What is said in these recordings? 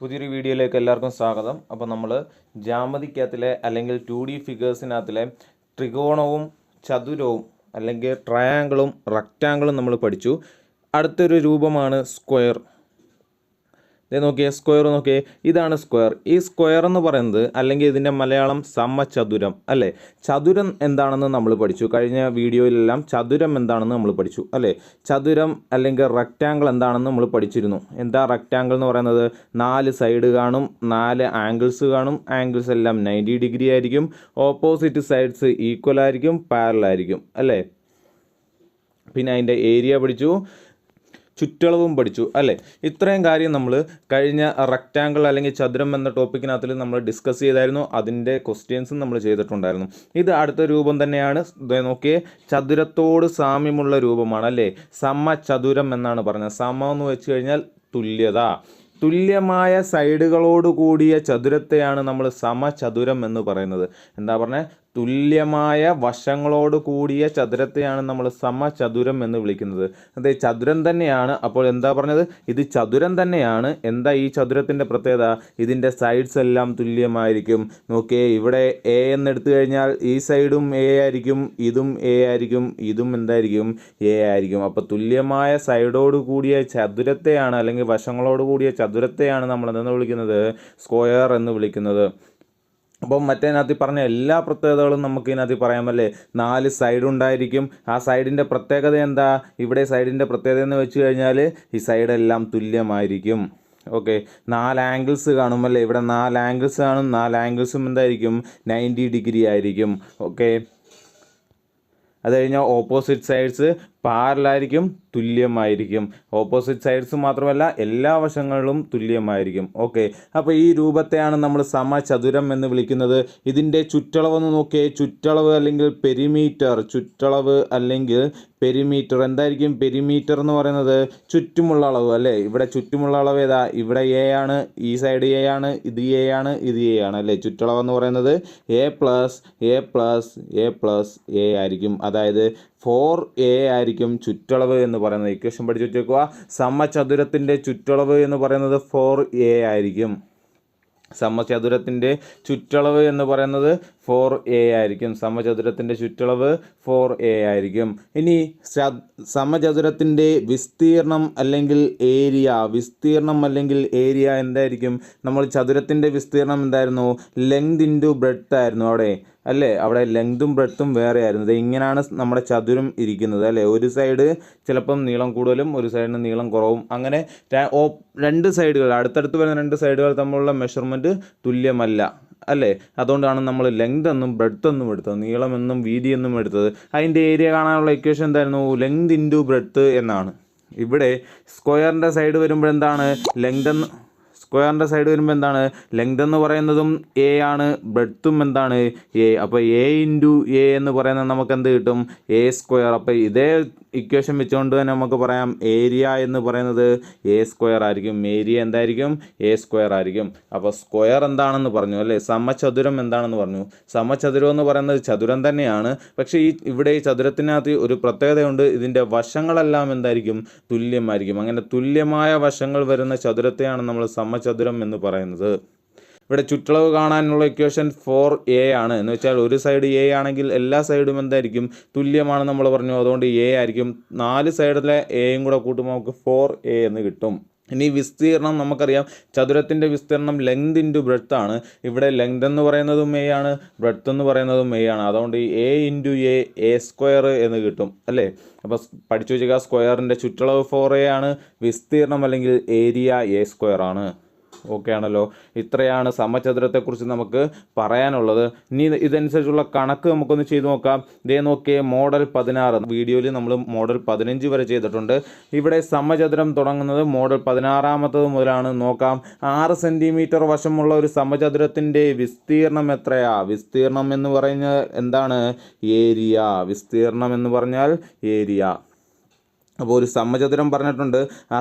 പുതിയൊരു വീഡിയോയിലേക്ക് എല്ലാവർക്കും സ്വാഗതം. അപ്പോൾ നമ്മൾ ജാമതിക്കകത്തിലെ അല്ലെങ്കിൽ 2D ഫിഗേഴ്സിനകത്തിലെ ത്രികോണവും ചതുരവും അല്ലെങ്കിൽ ട്രയാങ്കിളും റെക്റ്റാങ്കിളും നമ്മൾ പഠിച്ചു. അടുത്തൊരു രൂപമാണ് സ്ക്വയർ. നോക്കിയേ, സ്ക്വയർ നോക്കിയേ, ഇതാണ് സ്ക്വയർ. ഈ സ്ക്വയർ എന്ന് പറയുന്നത് അല്ലെങ്കിൽ ഇതിൻ്റെ മലയാളം സമചതുരം അല്ലേ. ചതുരം എന്താണെന്ന് നമ്മൾ പഠിച്ചു. കഴിഞ്ഞ വീഡിയോയിലെല്ലാം ചതുരം എന്താണെന്ന് നമ്മൾ പഠിച്ചു അല്ലേ. ചതുരം അല്ലെങ്കിൽ റെക്റ്റാങ്കിൾ എന്താണെന്ന് നമ്മൾ പഠിച്ചിരുന്നു. എന്താ റെക്റ്റാങ്കിൾ എന്ന് പറയുന്നത്? 4 സൈഡ് കാണും, 4 ആംഗിൾസ് കാണും. ആംഗിൾസ് എല്ലാം 90 ഡിഗ്രി ആയിരിക്കും. ഓപ്പോസിറ്റ് സൈഡ്സ് ഈക്വൽ ആയിരിക്കും, പാരലൽ ആയിരിക്കും അല്ലേ. പിന്നെ അതിൻ്റെ ഏരിയ പഠിച്ചു, ചുറ്റളവും പഠിച്ചു അല്ലേ. ഇത്രയും കാര്യം നമ്മൾ കഴിഞ്ഞ റെക്റ്റാങ്കിൾ അല്ലെങ്കിൽ ചതുരം എന്ന ടോപ്പിക്കിനകത്തിൽ നമ്മൾ ഡിസ്കസ് ചെയ്തായിരുന്നു. അതിൻ്റെ ക്വസ്റ്റ്യൻസും നമ്മൾ ചെയ്തിട്ടുണ്ടായിരുന്നു. ഇത് അടുത്ത രൂപം തന്നെയാണ്. നോക്കിയേ, ചതുരത്തോട് സാമ്യമുള്ള രൂപമാണ് അല്ലേ. സമചതുരം എന്നാണ് പറഞ്ഞത്. സമം എന്ന് വെച്ച് കഴിഞ്ഞാൽ തുല്യത. തുല്യമായ സൈഡുകളോട് കൂടിയ ചതുരത്തെയാണ് നമ്മൾ സമചതുരം എന്ന് പറയുന്നത്. എന്താ പറഞ്ഞത്? തുല്യമായ വശങ്ങളോട് കൂടിയ ചതുരത്തെയാണ് നമ്മൾ സമചതുരം എന്ന് വിളിക്കുന്നത്. അതെ, ചതുരം തന്നെയാണ്. അപ്പോൾ എന്താ പറഞ്ഞത്? ഇത് ചതുരം തന്നെയാണ്. എന്താ ഈ ചതുരത്തിൻ്റെ പ്രത്യേകത? ഇതിൻ്റെ സൈഡ്സ് എല്ലാം തുല്യമായിരിക്കും. നോക്കിയേ, ഇവിടെ എ എന്നെടുത്തു കഴിഞ്ഞാൽ ഈ സൈഡും എ ആയിരിക്കും, ഇതും എ ആയിരിക്കും, ഇതും എന്തായിരിക്കും? എ ആയിരിക്കും. അപ്പോൾ തുല്യമായ സൈഡോട് കൂടിയ ചതുരത്തെയാണ് അല്ലെങ്കിൽ വശങ്ങളോട് കൂടിയ ചതുരത്തെയാണ് നമ്മൾ എന്തെന്ന് വിളിക്കുന്നത്? സ്ക്വയർ എന്ന് വിളിക്കുന്നത്. അപ്പം മറ്റേതിനകത്ത് പറഞ്ഞ എല്ലാ പ്രത്യേകതകളും നമുക്ക് ഇതിനകത്ത് പറയാമല്ലേ. 4 സൈഡ് ഉണ്ടായിരിക്കും. ആ സൈഡിൻ്റെ പ്രത്യേകത എന്താ? ഇവിടെ സൈഡിൻ്റെ പ്രത്യേകത എന്ന് വെച്ച് കഴിഞ്ഞാൽ ഈ സൈഡെല്ലാം തുല്യമായിരിക്കും. ഓക്കെ, 4 ആംഗിൾസ് കാണുമല്ലേ. ഇവിടെ 4 ആംഗിൾസ് കാണും. 4 ആംഗിൾസും എന്തായിരിക്കും? 90 ഡിഗ്രി ആയിരിക്കും. ഓക്കെ, അത് കഴിഞ്ഞാൽ ഓപ്പോസിറ്റ് സൈഡ്സ് പാരലായിരിക്കും, തുല്യമായിരിക്കും. ഓപ്പോസിറ്റ് സൈഡ്സ് മാത്രമല്ല എല്ലാ വശങ്ങളിലും തുല്യമായിരിക്കും. ഓക്കെ, അപ്പോൾ ഈ രൂപത്തെയാണ് നമ്മൾ സമചതുരം എന്ന് വിളിക്കുന്നത്. ഇതിൻ്റെ ചുറ്റളവെന്ന് നോക്കിയേ, ചുറ്റളവ് അല്ലെങ്കിൽ പെരിമീറ്റർ. ചുറ്റളവ് അല്ലെങ്കിൽ പെരിമീറ്റർ എന്തായിരിക്കും? പെരിമീറ്റർ എന്ന് പറയുന്നത് ചുറ്റുമുള്ള അളവ് അല്ലേ. ഇവിടെ ചുറ്റുമുള്ള അളവ് ഏതാ? ഇവിടെ എ ആണ്, ഈ സൈഡ് എ ആണ്, ഇത് എ ആണ്, ഇത് എ ആണ് അല്ലേ. ചുറ്റളവ് എന്ന് പറയുന്നത് A plus A plus A plus A ആയിരിക്കും. അതായത് 4a ആയിരിക്കും ചുറ്റളവ് എന്ന് പറയുന്നത്. ഇക്വേഷൻ പഠിച്ചു വെച്ചേക്കുക. സമചതുരത്തിൻ്റെ ചുറ്റളവ് എന്ന് പറയുന്നത് 4a ആയിരിക്കും. സമചതുരത്തിൻ്റെ ചുറ്റളവ് എന്ന് പറയുന്നത് 4a ആയിരിക്കും. സമചതുരത്തിൻ്റെ ചുറ്റളവ് 4a ആയിരിക്കും. ഇനി സമചതുരത്തിൻ്റെ വിസ്തീർണം അല്ലെങ്കിൽ ഏരിയ. വിസ്തീർണം അല്ലെങ്കിൽ ഏരിയ എന്തായിരിക്കും? നമ്മൾ ചതുരത്തിൻ്റെ വിസ്തീർണം എന്തായിരുന്നു? ലെങ്ത് ഇൻറ്റു ബ്രെഡ്ത്ത് ആയിരുന്നു അവിടെ അല്ലേ. അവിടെ ലെങ്തും ബ്രെഡ്ത്തും വേറെ ആയിരുന്നു. ഇങ്ങനെയാണ് നമ്മുടെ ചതുരം ഇരിക്കുന്നത് അല്ലേ. ഒരു സൈഡ് ചിലപ്പം നീളം കൂടുതലും ഒരു സൈഡിന് നീളം കുറവും. അങ്ങനെ 2 സൈഡുകൾ, അടുത്തടുത്ത് വരുന്ന 2 സൈഡുകൾ തമ്മിലുള്ള മെഷർമെൻറ്റ് തുല്യമല്ല അല്ലേ. അതുകൊണ്ടാണ് നമ്മൾ ലെങ്ത് എന്നും ബ്രെഡ്ത്ത് എന്നും എടുത്തത്, നീളമെന്നും വീതി എന്നും എടുത്തത്. അതിൻ്റെ ഏരിയ കാണാനുള്ള ഇക്വേഷൻ എന്തായിരുന്നു? ലെങ്ത് ഇൻറ്റു ബ്രെഡ്ത്ത് എന്നാണ്. ഇവിടെ സ്ക്വയറിൻ്റെ സൈഡ് വരുമ്പോൾ എന്താണ്? സ്ക്വയറിൻ്റെ സൈഡ് വരുമ്പോൾ എന്താണ്? ലെങ്ത് എന്ന് പറയുന്നതും എ ആണ്, ബ്രെഡ്ത്തും എന്താണ്? എ. അപ്പോൾ എ ഇൻറ്റു എ എന്ന് പറയുന്നത് നമുക്ക് എന്ത് കിട്ടും? A square. അപ്പോൾ ഇതേ ഇക്വേഷൻ വെച്ചുകൊണ്ട് തന്നെ നമുക്ക് പറയാം ഏരിയ എന്ന് പറയുന്നത് എ സ്ക്വയർ ആയിരിക്കും. ഏരിയ എന്തായിരിക്കും? എ സ്ക്വയർ ആയിരിക്കും. അപ്പോൾ സ്ക്വയർ എന്താണെന്ന് പറഞ്ഞു അല്ലേ. സമചതുരം എന്താണെന്ന് പറഞ്ഞു. സമചതുരം എന്ന് പറയുന്നത് ചതുരം തന്നെയാണ്. പക്ഷേ ഇവിടെ ഈ ചതുരത്തിനകത്ത് ഒരു പ്രത്യേകതയുണ്ട്. ഇതിൻ്റെ വശങ്ങളെല്ലാം എന്തായിരിക്കും? തുല്യമായിരിക്കും. അങ്ങനെ തുല്യമായ വശങ്ങൾ വരുന്ന ചതുരത്തെയാണ് നമ്മൾ സമചതുരം എന്ന് പറയുന്നത്. ഇവിടെ ചുറ്റളവ് കാണാനുള്ള ഇക്വേഷൻ 4a ആണ്. എന്ന് വെച്ചാൽ ഒരു സൈഡ് എ ആണെങ്കിൽ എല്ലാ സൈഡും എന്തായിരിക്കും? തുല്യമാണ് നമ്മൾ പറഞ്ഞു. അതുകൊണ്ട് എ ആയിരിക്കും. 4 സൈഡിലെ എയും കൂടെ കൂട്ടുമ്പോൾ നമുക്ക് 4a എന്ന് കിട്ടും. ഇനി വിസ്തീർണം നമുക്കറിയാം. ചതുരത്തിൻ്റെ വിസ്തീർണം ലെങ്ത് ഇൻറ്റു ബ്രെഡ്ത്ത് ആണ്. ഇവിടെ ലെങ്ത് എന്ന് പറയുന്നതും എ ആണ്, ബ്രെഡ്ത്ത് എന്ന് പറയുന്നതും എ ആണ്. അതുകൊണ്ട് എ ഇൻറ്റു എ സ്ക്വയർ എന്ന് കിട്ടും അല്ലേ. അപ്പോൾ പഠിച്ചു വെച്ചാൽ സ്ക്വയറിൻ്റെ ചുറ്റളവ് 4a ആണ്, വിസ്തീർണം അല്ലെങ്കിൽ ഏരിയ എ സ്ക്വയർ ആണ്. ഓക്കെ ആണല്ലോ. ഇത്രയാണ് സമചതുരത്തെക്കുറിച്ച് നമുക്ക് പറയാനുള്ളത്. ഇനി ഇതനുസരിച്ചുള്ള കണക്ക് നമുക്കൊന്ന് ചെയ്തു നോക്കാം. ഇതേ നോക്കിയേ, മോഡൽ 16 വീഡിയോയിൽ നമ്മൾ മോഡൽ 15 വരെ ചെയ്തിട്ടുണ്ട്. ഇവിടെ സമചതുരം തുടങ്ങുന്നത് മോഡൽ 16 മുതലാണ്. നോക്കാം. 6 സെൻറ്റിമീറ്റർ വശമുള്ള ഒരു സമചതുരത്തിൻ്റെ വിസ്തീർണം എത്രയാ? വിസ്തീർണം എന്ന് പറഞ്ഞാൽ എന്താണ്? ഏരിയ. വിസ്തീർണം എന്ന് പറഞ്ഞാൽ ഏരിയ. അപ്പോൾ ഒരു സമചതുരം പറഞ്ഞിട്ടുണ്ട്. ആ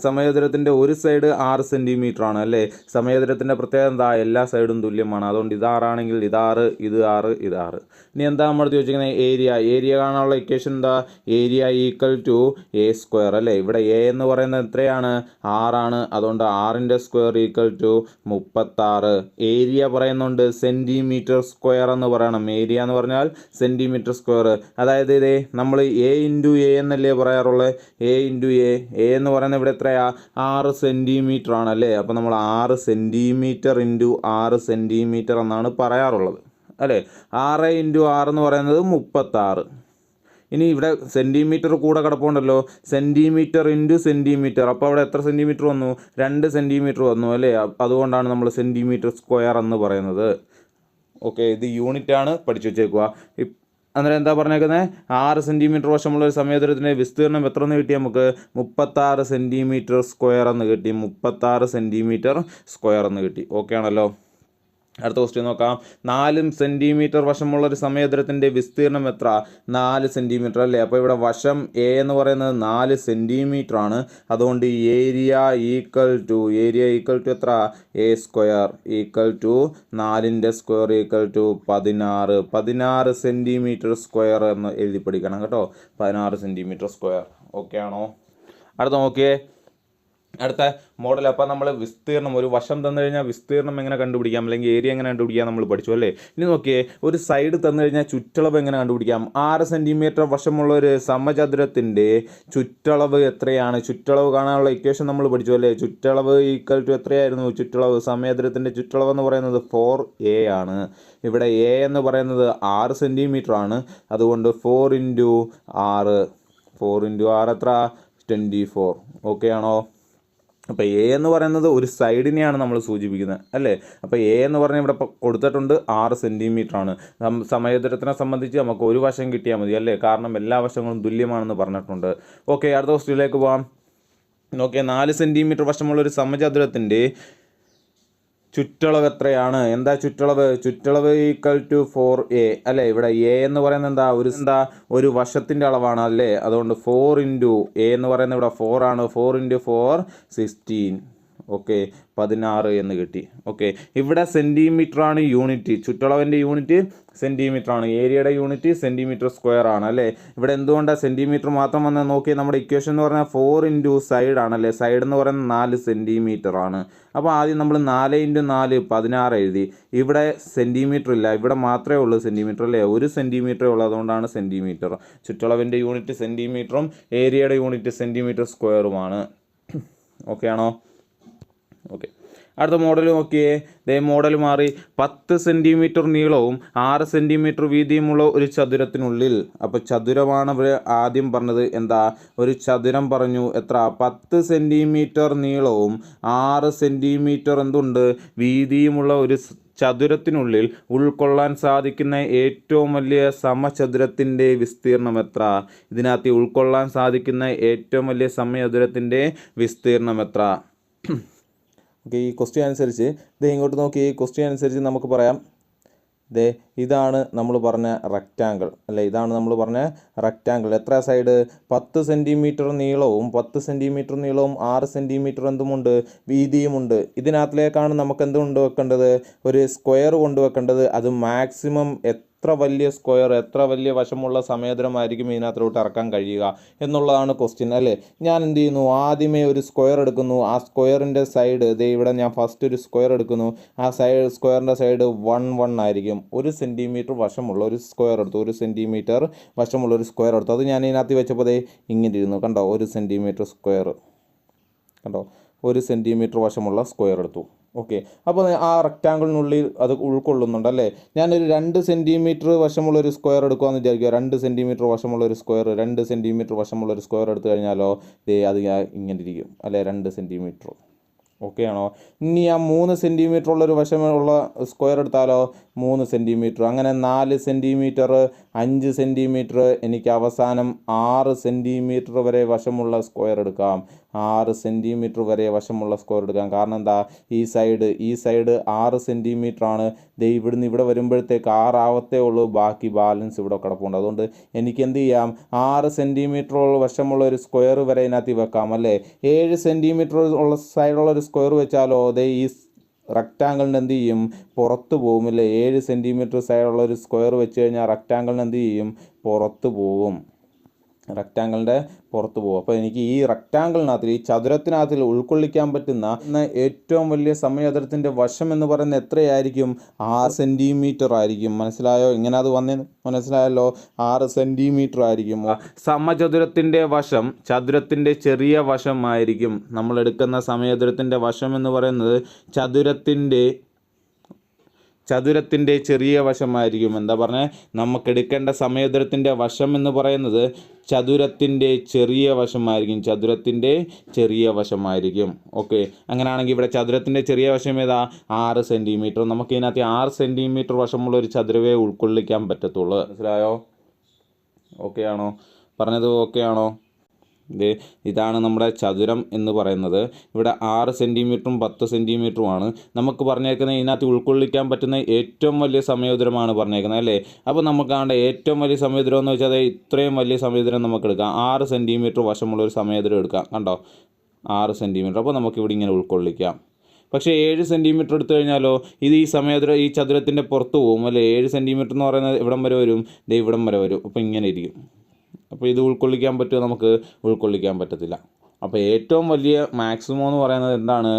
സമചതുരത്തിൻ്റെ ഒരു സൈഡ് 6 സെൻറ്റിമീറ്റർ ആണ് അല്ലേ. സമചതുരത്തിൻ്റെ പ്രത്യേകത എന്താ? എല്ലാ സൈഡും തുല്യമാണ്. അതുകൊണ്ട് ഇത് 6 ആണെങ്കിൽ ഇത് 6, ഇത് 6, ഇത് 6. ഇനി എന്താ നമ്മൾ ചോദിച്ചിരിക്കുന്നത്? ഏരിയ കാണാനുള്ള ഇക്വേഷൻ എന്താ? Area equal to a square അല്ലേ. ഇവിടെ എ എന്ന് പറയുന്നത് എത്രയാണ്? 6 ആണ്. അതുകൊണ്ട് 6ൻ്റെ സ്ക്വയർ ഈക്വൽ ടു 36. ഏരിയ പറയുന്നുണ്ട് സെൻറ്റിമീറ്റർ സ്ക്വയർ എന്ന് പറയണം. ഏരിയ എന്ന് പറഞ്ഞാൽ സെൻറ്റിമീറ്റർ സ്ക്വയർ. അതായത് ഇതേ നമ്മൾ എ ഇൻറ്റു എ എന്നല്ലേ പറയാറുള്ളത്. എ ഇൻറ്റു എ എന്ന് പറയുന്നത് ഇവിടെ എത്രയാ? 6 സെൻറ്റിമീറ്റർ ആണല്ലേ. അപ്പോൾ നമ്മൾ 6 സെൻറ്റിമീറ്റർ ഇൻറ്റു 6 സെൻറ്റിമീറ്റർ എന്നാണ് പറയാറുള്ളത് അല്ലേ. 6 ഇൻറ്റു 6 എന്ന് പറയുന്നത് 36. ഇനി ഇവിടെ സെൻറ്റിമീറ്റർ കൂടെ കിടപ്പുണ്ടല്ലോ. Centimetre into centimetre. അപ്പോൾ അവിടെ എത്ര സെൻറ്റിമീറ്റർ വന്നു? 2 സെൻറ്റിമീറ്റർ വന്നു അല്ലേ. അതുകൊണ്ടാണ് നമ്മൾ സെൻറ്റിമീറ്റർ സ്ക്വയർ എന്ന് പറയുന്നത്. ഓക്കെ, ഇത് യൂണിറ്റാണ്, പഠിച്ചു വെച്ചേക്കുക. അന്നേരം എന്താ പറഞ്ഞേക്കുന്നത്? 6 സെൻറ്റിമീറ്റർ വശമുള്ള ഒരു സമചതുരത്തിൻ്റെ വിസ്തീർണം എത്ര എന്ന് കിട്ടി? നമുക്ക് 36 സെൻറ്റിമീറ്റർ സ്ക്വയർ എന്ന് കിട്ടി. 36 സെൻറ്റിമീറ്റർ സ്ക്വയർ എന്ന് കിട്ടി. ഓക്കെ ആണല്ലോ. അടുത്ത ക്വസ്റ്റ്യൻ നോക്കാം. 4 സെൻറ്റിമീറ്റർ വശമുള്ള ഒരു സമചതുരത്തിൻ്റെ വിസ്തീർണം എത്ര? 4 സെൻറ്റിമീറ്റർ അല്ലേ. അപ്പോൾ ഇവിടെ വശം എ എന്ന് പറയുന്നത് 4 സെൻറ്റിമീറ്റർ ആണ്. അതുകൊണ്ട് ഏരിയ ഈക്വൽ ടു എത്ര? എ സ്ക്വയർ ഈക്വൽ ടു 4ൻ്റെ square equal to 16 centimetre square എന്ന് എഴുതി പഠിക്കണം കേട്ടോ. 16 സെൻറ്റിമീറ്റർ സ്ക്വയർ. ഓക്കെ ആണോ? അടുത്ത നോക്കിയേ, അടുത്ത മോഡൽ. അപ്പോൾ നമ്മൾ വിസ്തീർണം, ഒരു വശം തന്നു കഴിഞ്ഞാൽ വിസ്തീർണം എങ്ങനെ കണ്ടുപിടിക്കാം, അല്ലെങ്കിൽ ഏരിയ എങ്ങനെ കണ്ടുപിടിക്കാം നമ്മൾ പഠിച്ചു അല്ലേ. ഇനി നോക്കിയേ, ഒരു സൈഡ് തന്നു കഴിഞ്ഞാൽ ചുറ്റളവ് എങ്ങനെ കണ്ടുപിടിക്കാം? 6 സെൻറ്റിമീറ്റർ വശമുള്ള ഒരു സമചതുരത്തിൻ്റെ ചുറ്റളവ് എത്രയാണ്? ചുറ്റളവ് കാണാനുള്ള ഇക്വേഷൻ നമ്മൾ പഠിച്ചു അല്ലേ. ചുറ്റളവ് ഈക്വൽ ടു എത്രയായിരുന്നു? ചുറ്റളവ്, സമചതുരത്തിൻ്റെ ചുറ്റളവ് എന്ന് പറയുന്നത് 4a ആണ്. ഇവിടെ a എന്ന് പറയുന്നത് 6 സെൻറ്റിമീറ്റർ ആണ്. അതുകൊണ്ട് 4 ഇൻറ്റു 6 എത്ര? 24. ഓക്കെ ആണോ? അപ്പോൾ എ എന്ന് പറയുന്നത് ഒരു സൈഡിനെയാണ് നമ്മൾ സൂചിപ്പിക്കുന്നത് അല്ലേ. അപ്പോൾ എ എന്ന് പറഞ്ഞാൽ ഇവിടെ കൊടുത്തിട്ടുണ്ട് 6 സെൻറ്റിമീറ്റർ ആണ്. സമചതുരത്തിനെ സംബന്ധിച്ച് നമുക്ക് ഒരു വശം കിട്ടിയാൽ മതി അല്ലേ, കാരണം എല്ലാ വശങ്ങളും തുല്യമാണെന്ന് പറഞ്ഞിട്ടുണ്ട്. ഓക്കെ, അടുത്ത ക്വസ്റ്റ്യനിലേക്ക് പോകാം. ഓക്കെ, 4 സെൻറ്റിമീറ്റർ വശമുള്ള ഒരു സമചതുരത്തിൻ്റെ ചുറ്റളവ് എത്രയാണ്? എന്താ ചുറ്റളവ് ഈക്വൽ ടു 4a അല്ലേ. ഇവിടെ a എന്ന് പറയുന്നത് എന്താ? ഒരു വശത്തിൻ്റെ അളവാണ് അല്ലേ. അതുകൊണ്ട് 4 ഇൻറ്റു a എന്ന് പറയുന്നത് ഇവിടെ 4 ആണ്. 4 ഇൻറ്റു 4 16. ഓക്കെ, 16 എന്ന് കിട്ടി. ഓക്കെ, ഇവിടെ സെൻറ്റിമീറ്റർ ആണ് യൂണിറ്റ്. ചുറ്റളവിൻ്റെ യൂണിറ്റ് സെൻറ്റിമീറ്റർ ആണ്. ഏരിയയുടെ യൂണിറ്റ് സെൻറ്റിമീറ്റർ സ്ക്വയർ ആണ് അല്ലേ. ഇവിടെ എന്തുകൊണ്ടാണ് സെൻറ്റിമീറ്റർ മാത്രം വന്ന് നോക്കി? നമ്മുടെ ഇക്വേഷൻ എന്ന് പറഞ്ഞാൽ 4 ഇൻറ്റു സൈഡ് ആണല്ലേ. സൈഡ് എന്ന് പറയുന്നത് 4 സെൻറ്റിമീറ്റർ ആണ്. അപ്പോൾ ആദ്യം നമ്മൾ 4 ഇൻറ്റു 4 16 എഴുതി. ഇവിടെ സെൻറ്റിമീറ്റർ ഇല്ല, ഇവിടെ മാത്രമേ ഉള്ളൂ സെൻറ്റിമീറ്റർ അല്ലേ. 1 സെൻറ്റിമീറ്റർ ഉള്ളത്, അതുകൊണ്ടാണ് സെൻറ്റിമീറ്റർ. ചുറ്റളവിൻ്റെ യൂണിറ്റ് സെൻറ്റിമീറ്ററും ഏരിയയുടെ യൂണിറ്റ് സെൻറ്റിമീറ്റർ സ്ക്വയറുമാണ്. ഓക്കെ ആണോ? ഓക്കെ, അടുത്ത മോഡൽ നോക്കിയേ. ദേ മോഡൽ മാറി. 10 സെൻറ്റിമീറ്റർ നീളവും 6 സെൻറ്റിമീറ്റർ വീതിയുമുള്ള ഒരു ചതുരത്തിനുള്ളിൽ. അപ്പോൾ ചതുരമാണ് ഇവിടെ ആദ്യം പറഞ്ഞത്. എന്താ? ഒരു ചതുരം പറഞ്ഞു. എത്ര? 10 സെൻറ്റിമീറ്റർ നീളവും 6 സെൻറ്റിമീറ്റർ എന്തുണ്ട്? വീതിയുമുള്ള ഒരു ചതുരത്തിനുള്ളിൽ ഉൾക്കൊള്ളാൻ സാധിക്കുന്ന ഏറ്റവും വലിയ സമചതുരത്തിൻ്റെ വിസ്തീർണം എത്ര? ഇതിനകത്ത് ഉൾക്കൊള്ളാൻ സാധിക്കുന്ന ഏറ്റവും വലിയ സമചതുരത്തിൻ്റെ വിസ്തീർണം എത്ര? ഓക്കെ, ഈ ക്വസ്റ്റ്യൻ അനുസരിച്ച് ഇങ്ങോട്ട് നോക്കി. ഈ ക്വസ്റ്റ്യൻ അനുസരിച്ച് നമുക്ക് പറയാം. ഇതാണ് നമ്മൾ പറഞ്ഞ റെക്റ്റാങ്കിൾ അല്ലേ. ഇതാണ് നമ്മൾ പറഞ്ഞ റെക്റ്റാങ്കിൾ. എത്ര സൈഡ്? 10 സെൻറ്റിമീറ്റർ നീളവും 6 സെൻറ്റിമീറ്റർ എന്തുമുണ്ട്? വീതിയുമുണ്ട്. ഇതിനകത്തിലേക്കാണ് നമുക്ക് എന്ത് കൊണ്ടുവെക്കേണ്ടത്? ഒരു സ്ക്വയർ കൊണ്ടുവെക്കേണ്ടത്. അത് മാക്സിമം എത്ര വലിയ സ്ക്വയർ, എത്ര വലിയ വശമുള്ള സമചതുരമായിരിക്കും ഇതിനകത്തോട്ട് ഇറക്കാൻ കഴിയുക എന്നുള്ളതാണ് ക്വസ്റ്റ്യൻ അല്ലേ. ഞാൻ എന്ത് ചെയ്യുന്നു? ആദ്യമേ ഒരു സ്ക്വയർ എടുക്കുന്നു. ആ സ്ക്വയറിൻ്റെ സൈഡ് ഇവിടെ ഞാൻ ഫസ്റ്റ് ഒരു സ്ക്വയർ എടുക്കുന്നു. ആ സ്ക്വയറിൻ്റെ സൈഡ് 1 ആയിരിക്കും. 1 സെൻറ്റിമീറ്റർ വശമുള്ള ഒരു സ്ക്വയർ എടുത്തു. 1 സെൻറ്റിമീറ്റർ വശമുള്ള ഒരു സ്ക്വയർ എടുത്തു. അത് ഞാൻ ഇതിനകത്ത് വെച്ചപ്പോൾ ഇങ്ങനെ ഇരുന്നു. കണ്ടോ? 1 സെൻറ്റിമീറ്റർ സ്ക്വയർ. കണ്ടോ? 1 സെൻറ്റിമീറ്റർ വശമുള്ള സ്ക്വയർ എടുത്തു. ഓക്കെ, അപ്പോൾ ആ റെക്റ്റാങ്കിളിനുള്ളിൽ അത് ഉൾക്കൊള്ളുന്നുണ്ടല്ലേ. ഞാനൊരു 2 സെൻറ്റിമീറ്റർ വശമുള്ളൊരു സ്ക്വയർ എടുക്കുകയെന്ന് വിചാരിക്കുക. 2 സെൻറ്റിമീറ്റർ വശമുള്ളൊരു സ്ക്വയർ, 2 സെൻറ്റിമീറ്റർ വശമുള്ളൊരു സ്ക്വയർ എടുത്തു കഴിഞ്ഞാലോ അത് ഇങ്ങനെ ഇരിക്കും അല്ലേ. 2 സെൻറ്റിമീറ്റർ. ഓക്കെ ആണോ? ഇനി ആ 3 സെൻറ്റിമീറ്റർ ഉള്ളൊരു വശമുള്ള സ്ക്വയർ എടുത്താലോ? 3 സെൻറ്റിമീറ്റർ. അങ്ങനെ 4 സെൻറ്റിമീറ്റർ, 5 സെൻറ്റിമീറ്റർ, എനിക്ക് അവസാനം 6 സെൻറ്റിമീറ്റർ വരെ വശമുള്ള സ്ക്വയർ എടുക്കാം. 6 സെൻറ്റിമീറ്റർ വരെ വശമുള്ള സ്ക്വയർ എടുക്കാം. കാരണം എന്താ, ഈ സൈഡ് 6 സെൻറ്റിമീറ്റർ ആണ്. ഇവിടുന്ന് ഇവിടെ വരുമ്പോഴത്തേക്ക് 6 ആവത്തേ ഉള്ളൂ, ബാക്കി ബാലൻസ് ഇവിടെ കിടപ്പുണ്ട്. അതുകൊണ്ട് എനിക്ക് എന്ത് ചെയ്യാം, 6 സെൻറ്റിമീറ്റർ വശമുള്ള ഒരു സ്ക്വയർ വരെ ഇതിനകത്ത് വെക്കാം അല്ലേ. 7 സെൻറ്റിമീറ്റർ ഉള്ള സൈഡുള്ള ഒരു സ്ക്വയർ വെച്ചാലോ ഈ റെക്റ്റാങ്കിളിന് എന്ത് ചെയ്യും, പുറത്ത് പോകുമില്ലേ. 7 സെൻറ്റിമീറ്റർ സൈഡുള്ള ഒരു സ്ക്വയർ വെച്ച് കഴിഞ്ഞാൽ റെക്റ്റാങ്കിളിന് എന്ത് ചെയ്യും, പുറത്ത് പോകും, റെക്റ്റാങ്കിളിൻ്റെ പുറത്ത് പോകും. അപ്പോൾ എനിക്ക് ഈ റെക്റ്റാങ്കിളിനകത്തിൽ, ഈ ചതുരത്തിനകത്തിൽ ഉൾക്കൊള്ളിക്കാൻ പറ്റുന്ന ഏറ്റവും വലിയ സമചതുരത്തിൻ്റെ വശം എന്ന് പറയുന്നത് എത്രയായിരിക്കും, 6 സെൻറ്റിമീറ്റർ ആയിരിക്കും. മനസ്സിലായോ? ഇങ്ങനെ അത് മനസ്സിലായല്ലോ, 6 സെൻറ്റിമീറ്റർ ആയിരിക്കും. സമചതുരത്തിൻ്റെ വശം ചതുരത്തിൻ്റെ ചെറിയ വശമായിരിക്കും. നമ്മൾ എടുക്കുന്ന സമചതുരത്തിൻ്റെ വശം എന്ന് പറയുന്നത് ചതുരത്തിൻ്റെ ചെറിയ വശമായിരിക്കും. എന്താ പറഞ്ഞത്, നമുക്കെടുക്കേണ്ട സമചതുരത്തിൻ്റെ വശം എന്ന് പറയുന്നത് ചതുരത്തിൻ്റെ ചെറിയ വശമായിരിക്കും. ഓക്കെ, അങ്ങനെയാണെങ്കിൽ ഇവിടെ ചതുരത്തിൻ്റെ ചെറിയ വശം ഏതാ, 6 സെൻറ്റിമീറ്റർ. നമുക്ക് ഇതിനകത്ത് 6 സെൻറ്റിമീറ്റർ വശമുള്ള ഒരു ചതുരവേ ഉൾക്കൊള്ളിക്കാൻ പറ്റത്തുള്ളൂ. മനസ്സിലായോ? ഓക്കെ ആണോ? പറഞ്ഞത് ഓക്കെ ആണോ? ഇതാണ് നമ്മുടെ ചതുരം എന്ന് പറയുന്നത്. ഇവിടെ 6 സെൻറ്റിമീറ്ററും 10 സെൻറ്റിമീറ്ററുമാണ് നമുക്ക് പറഞ്ഞേക്കുന്നത്. ഇതിനകത്ത് ഉൾക്കൊള്ളിക്കാൻ പറ്റുന്ന ഏറ്റവും വലിയ സമചതുരമാണ് പറഞ്ഞേക്കുന്നത് അല്ലേ. അപ്പോൾ നമുക്ക് കാണേണ്ട ഏറ്റവും വലിയ സമചതുരം എന്ന് വെച്ചാൽ ഇത്രയും വലിയ സമചതുരം നമുക്ക് എടുക്കാം. 6 സെൻറ്റിമീറ്റർ വശമുള്ള ഒരു സമചതുരം എടുക്കാം. കണ്ടോ, 6 സെൻറ്റിമീറ്റർ. അപ്പോൾ നമുക്കിവിടെ ഇങ്ങനെ ഉൾക്കൊള്ളിക്കാം. പക്ഷേ 7 സെൻറ്റിമീറ്റർ എടുത്തു കഴിഞ്ഞാലോ ഇത് ഈ ചതുരത്തിൻ്റെ പുറത്ത് പോകും അല്ലേ. 7 സെൻറ്റിമീറ്റർ എന്ന് പറയുന്നത് ഇവിടം വരെ വരും, ഇവിടം വരെ വരും. അപ്പോൾ ഇങ്ങനെ ഇരിക്കും. അപ്പോൾ ഇത് ഉൾക്കൊള്ളിക്കാൻ പറ്റുമോ? നമുക്ക് ഉൾക്കൊള്ളിക്കാൻ പറ്റത്തില്ല. അപ്പോൾ ഏറ്റവും വലിയ മാക്സിമം എന്ന് പറയുന്നത് എന്താണ്,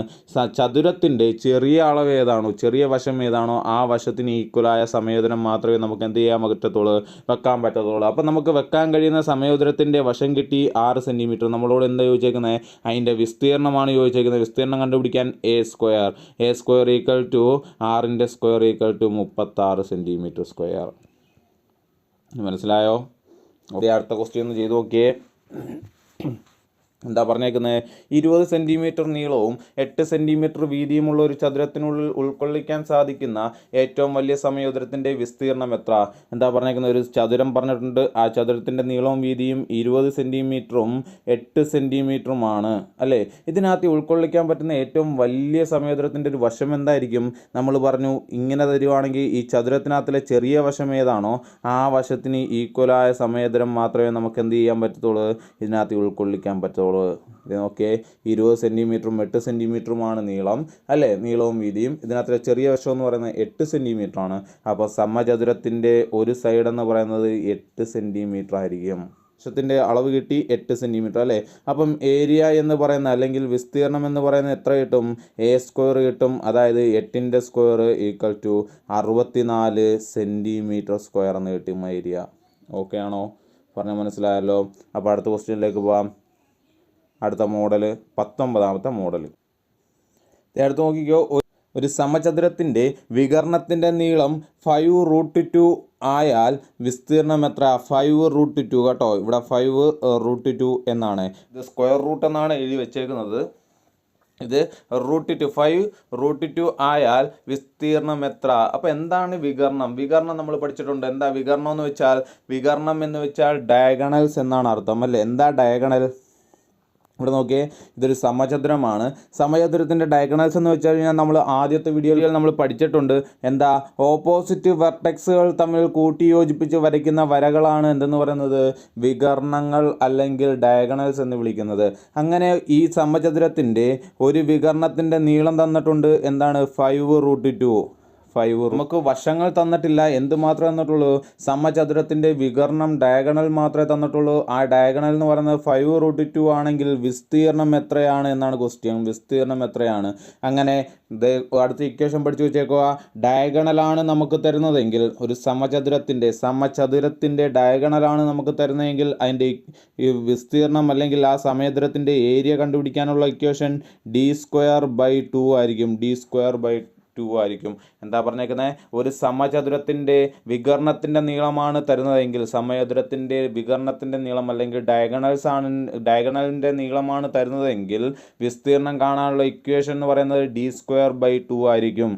ചതുരത്തിൻ്റെ ചെറിയ അളവ് ഏതാണോ, ചെറിയ വശം ഏതാണോ ആ വശത്തിന് ഈക്വലായ സമചതുരം മാത്രമേ നമുക്ക് എന്ത് ചെയ്യാൻ പറ്റത്തുള്ളൂ, വെക്കാൻ പറ്റത്തുള്ളൂ. അപ്പോൾ നമുക്ക് വെക്കാൻ കഴിയുന്ന സമചതുരത്തിൻ്റെ വശം കിട്ടി 6 സെൻറ്റിമീറ്റർ. നമ്മളോട് എന്താ ചോദിച്ചേക്കുന്നത്, അതിൻ്റെ വിസ്തീർണ്ണമാണ് ചോദിച്ചേക്കുന്നത്. വിസ്തീർണ്ണം കണ്ടുപിടിക്കാൻ a സ്ക്വയർ ഈക്വൽ ടു 6ൻ്റെ square equal to 36 centimetre square. മനസ്സിലായോ? അടുത്ത ക്വസ്റ്റ്യൻ ഒന്ന് ചെയ്ത് നോക്കിയേ. എന്താ പറഞ്ഞേക്കുന്നത്, 20 സെൻറ്റിമീറ്റർ നീളവും 8 സെൻറ്റിമീറ്റർ വീതിയുമുള്ള ഒരു ചതുരത്തിനുള്ളിൽ ഉൾക്കൊള്ളിക്കാൻ സാധിക്കുന്ന ഏറ്റവും വലിയ സമചതുരത്തിൻ്റെ വിസ്തീർണം എത്ര? എന്താ പറഞ്ഞേക്കുന്നത്, ഒരു ചതുരം പറഞ്ഞിട്ടുണ്ട്. ആ ചതുരത്തിൻ്റെ നീളവും വീതിയും 20 സെൻറ്റിമീറ്ററും 8 സെൻറ്റിമീറ്ററുമാണ് അല്ലേ. ഇതിനകത്ത് ഉൾക്കൊള്ളിക്കാൻ പറ്റുന്ന ഏറ്റവും വലിയ സമചതുരത്തിൻ്റെ ഒരു വശം എന്തായിരിക്കും? നമ്മൾ പറഞ്ഞു ഇങ്ങനെ തരുവാണെങ്കിൽ ഈ ചതുരത്തിനകത്തിലെ ചെറിയ വശം ഏതാണോ ആ വശത്തിന് ഈക്വലായ സമചതുരം മാത്രമേ നമുക്ക് എന്ത് ചെയ്യാൻ പറ്റത്തുള്ളൂ, ഇതിനകത്ത് ഉൾക്കൊള്ളിക്കാൻ പറ്റുള്ളൂ. ഇത് നോക്കിയേ, 20 സെൻറ്റിമീറ്ററും 8 സെൻറ്റിമീറ്ററുമാണ് നീളം അല്ലേ, നീളവും വീതിയും. ഇതിനകത്ത് ചെറിയ വശം എന്ന് പറയുന്നത് 8 സെൻറ്റിമീറ്റർ ആണ്. അപ്പോൾ സമചതുരത്തിൻ്റെ ഒരു സൈഡ് എന്ന് പറയുന്നത് 8 സെൻറ്റിമീറ്റർ ആയിരിക്കും. വശത്തിൻ്റെ അളവ് കിട്ടി 8 സെൻറ്റിമീറ്റർ അല്ലേ. അപ്പം ഏരിയ എന്ന് പറയുന്ന അല്ലെങ്കിൽ വിസ്തീർണം എന്ന് പറയുന്നത് എത്ര കിട്ടും, a സ്ക്വയർ കിട്ടും. അതായത് 8ൻ്റെ square equal to 64 centimetre square എന്ന് കിട്ടും ഏരിയ. ഓക്കെ ആണോ? പറഞ്ഞാൽ മനസ്സിലായല്ലോ. അപ്പോൾ അടുത്ത ക്വസ്റ്റ്യനിലേക്ക് പോകാം. അടുത്ത മോഡൽ 19ാമത്തെ മോഡൽ എടുത്ത് നോക്കിക്കോ. ഒരു സമചതുരത്തിൻ്റെ വികർണത്തിൻ്റെ നീളം 5√2 ആയാൽ വിസ്തീർണം എത്ര? 5√2 കേട്ടോ. ഇവിടെ 5√2 എന്നാണ്. ഇത് സ്ക്വയർ റൂട്ട് എന്നാണ് എഴുതി വെച്ചേക്കുന്നത്. ഇത് √2 ആയാൽ വിസ്തീർണം എത്ര? അപ്പോൾ എന്താണ് വികർണം? വികർണം നമ്മൾ പഠിച്ചിട്ടുണ്ട്. എന്താ വികർണം എന്ന് വെച്ചാൽ? വികർണം എന്ന് വെച്ചാൽ ഡയഗണൽസ് എന്നാണ് അർത്ഥം അല്ലേ. എന്താ ഡയഗണൽ? ഇവിടെ നോക്കിയേ, ഇതൊരു സമചതുരമാണ്. സമചതുരത്തിൻ്റെ ഡയഗണൽസ് എന്ന് വെച്ച് കഴിഞ്ഞാൽ നമ്മൾ ആദ്യത്തെ വീഡിയോയിൽ നമ്മൾ പഠിച്ചിട്ടുണ്ട്. എന്താ, ഓപ്പോസിറ്റ് വെർട്ടെക്സുകൾ തമ്മിൽ കൂട്ടി യോജിപ്പിച്ച് വരയ്ക്കുന്ന വരകളാണ് എന്തെന്ന് പറയുന്നത്, വികർണങ്ങൾ അല്ലെങ്കിൽ ഡയഗണൽസ് എന്ന് വിളിക്കുന്നത്. അങ്ങനെ ഈ സമചതുരത്തിൻ്റെ ഒരു വികർണത്തിൻ്റെ നീളം തന്നിട്ടുണ്ട്. എന്താണ്? 5√2. നമുക്ക് വശങ്ങൾ തന്നിട്ടില്ല. എന്ത് മാത്രമേ തന്നിട്ടുള്ളൂ? സമചതുരത്തിൻ്റെ വികർണം ഡയഗണൽ മാത്രമേ തന്നിട്ടുള്ളൂ. ആ ഡയഗണൽ എന്ന് പറയുന്നത് 5√2 ആണെങ്കിൽ വിസ്തീർണം എത്രയാണ് എന്നാണ് ക്വസ്റ്റ്യൻ. വിസ്തീർണം എത്രയാണ്? അങ്ങനെ അടുത്ത ഇക്വേഷൻ പഠിച്ചു വെച്ചേക്കുക. ഡയഗണലാണ് നമുക്ക് തരുന്നതെങ്കിൽ, ഒരു സമചതുരത്തിൻ്റെ ഡയഗണലാണ് നമുക്ക് തരുന്നതെങ്കിൽ അതിൻ്റെ വിസ്തീർണം അല്ലെങ്കിൽ ആ സമചതുരത്തിൻ്റെ ഏരിയ കണ്ടുപിടിക്കാനുള്ള ഇക്വേഷൻ d²/2 ആയിരിക്കും. d²/2 ആയിരിക്കും. എന്താ പറഞ്ഞേക്കുന്നത്? ഒരു സമചതുരത്തിൻ്റെ വികർണത്തിൻ്റെ നീളമാണ് തരുന്നതെങ്കിൽ, സമചതുരത്തിൻ്റെ വികർണത്തിൻ്റെ നീളം അല്ലെങ്കിൽ ഡയഗണലിൻ്റെ നീളമാണ് തരുന്നതെങ്കിൽ വിസ്തീർണം കാണാനുള്ള ഇക്വേഷൻ എന്ന് പറയുന്നത് d²/2 ആയിരിക്കും.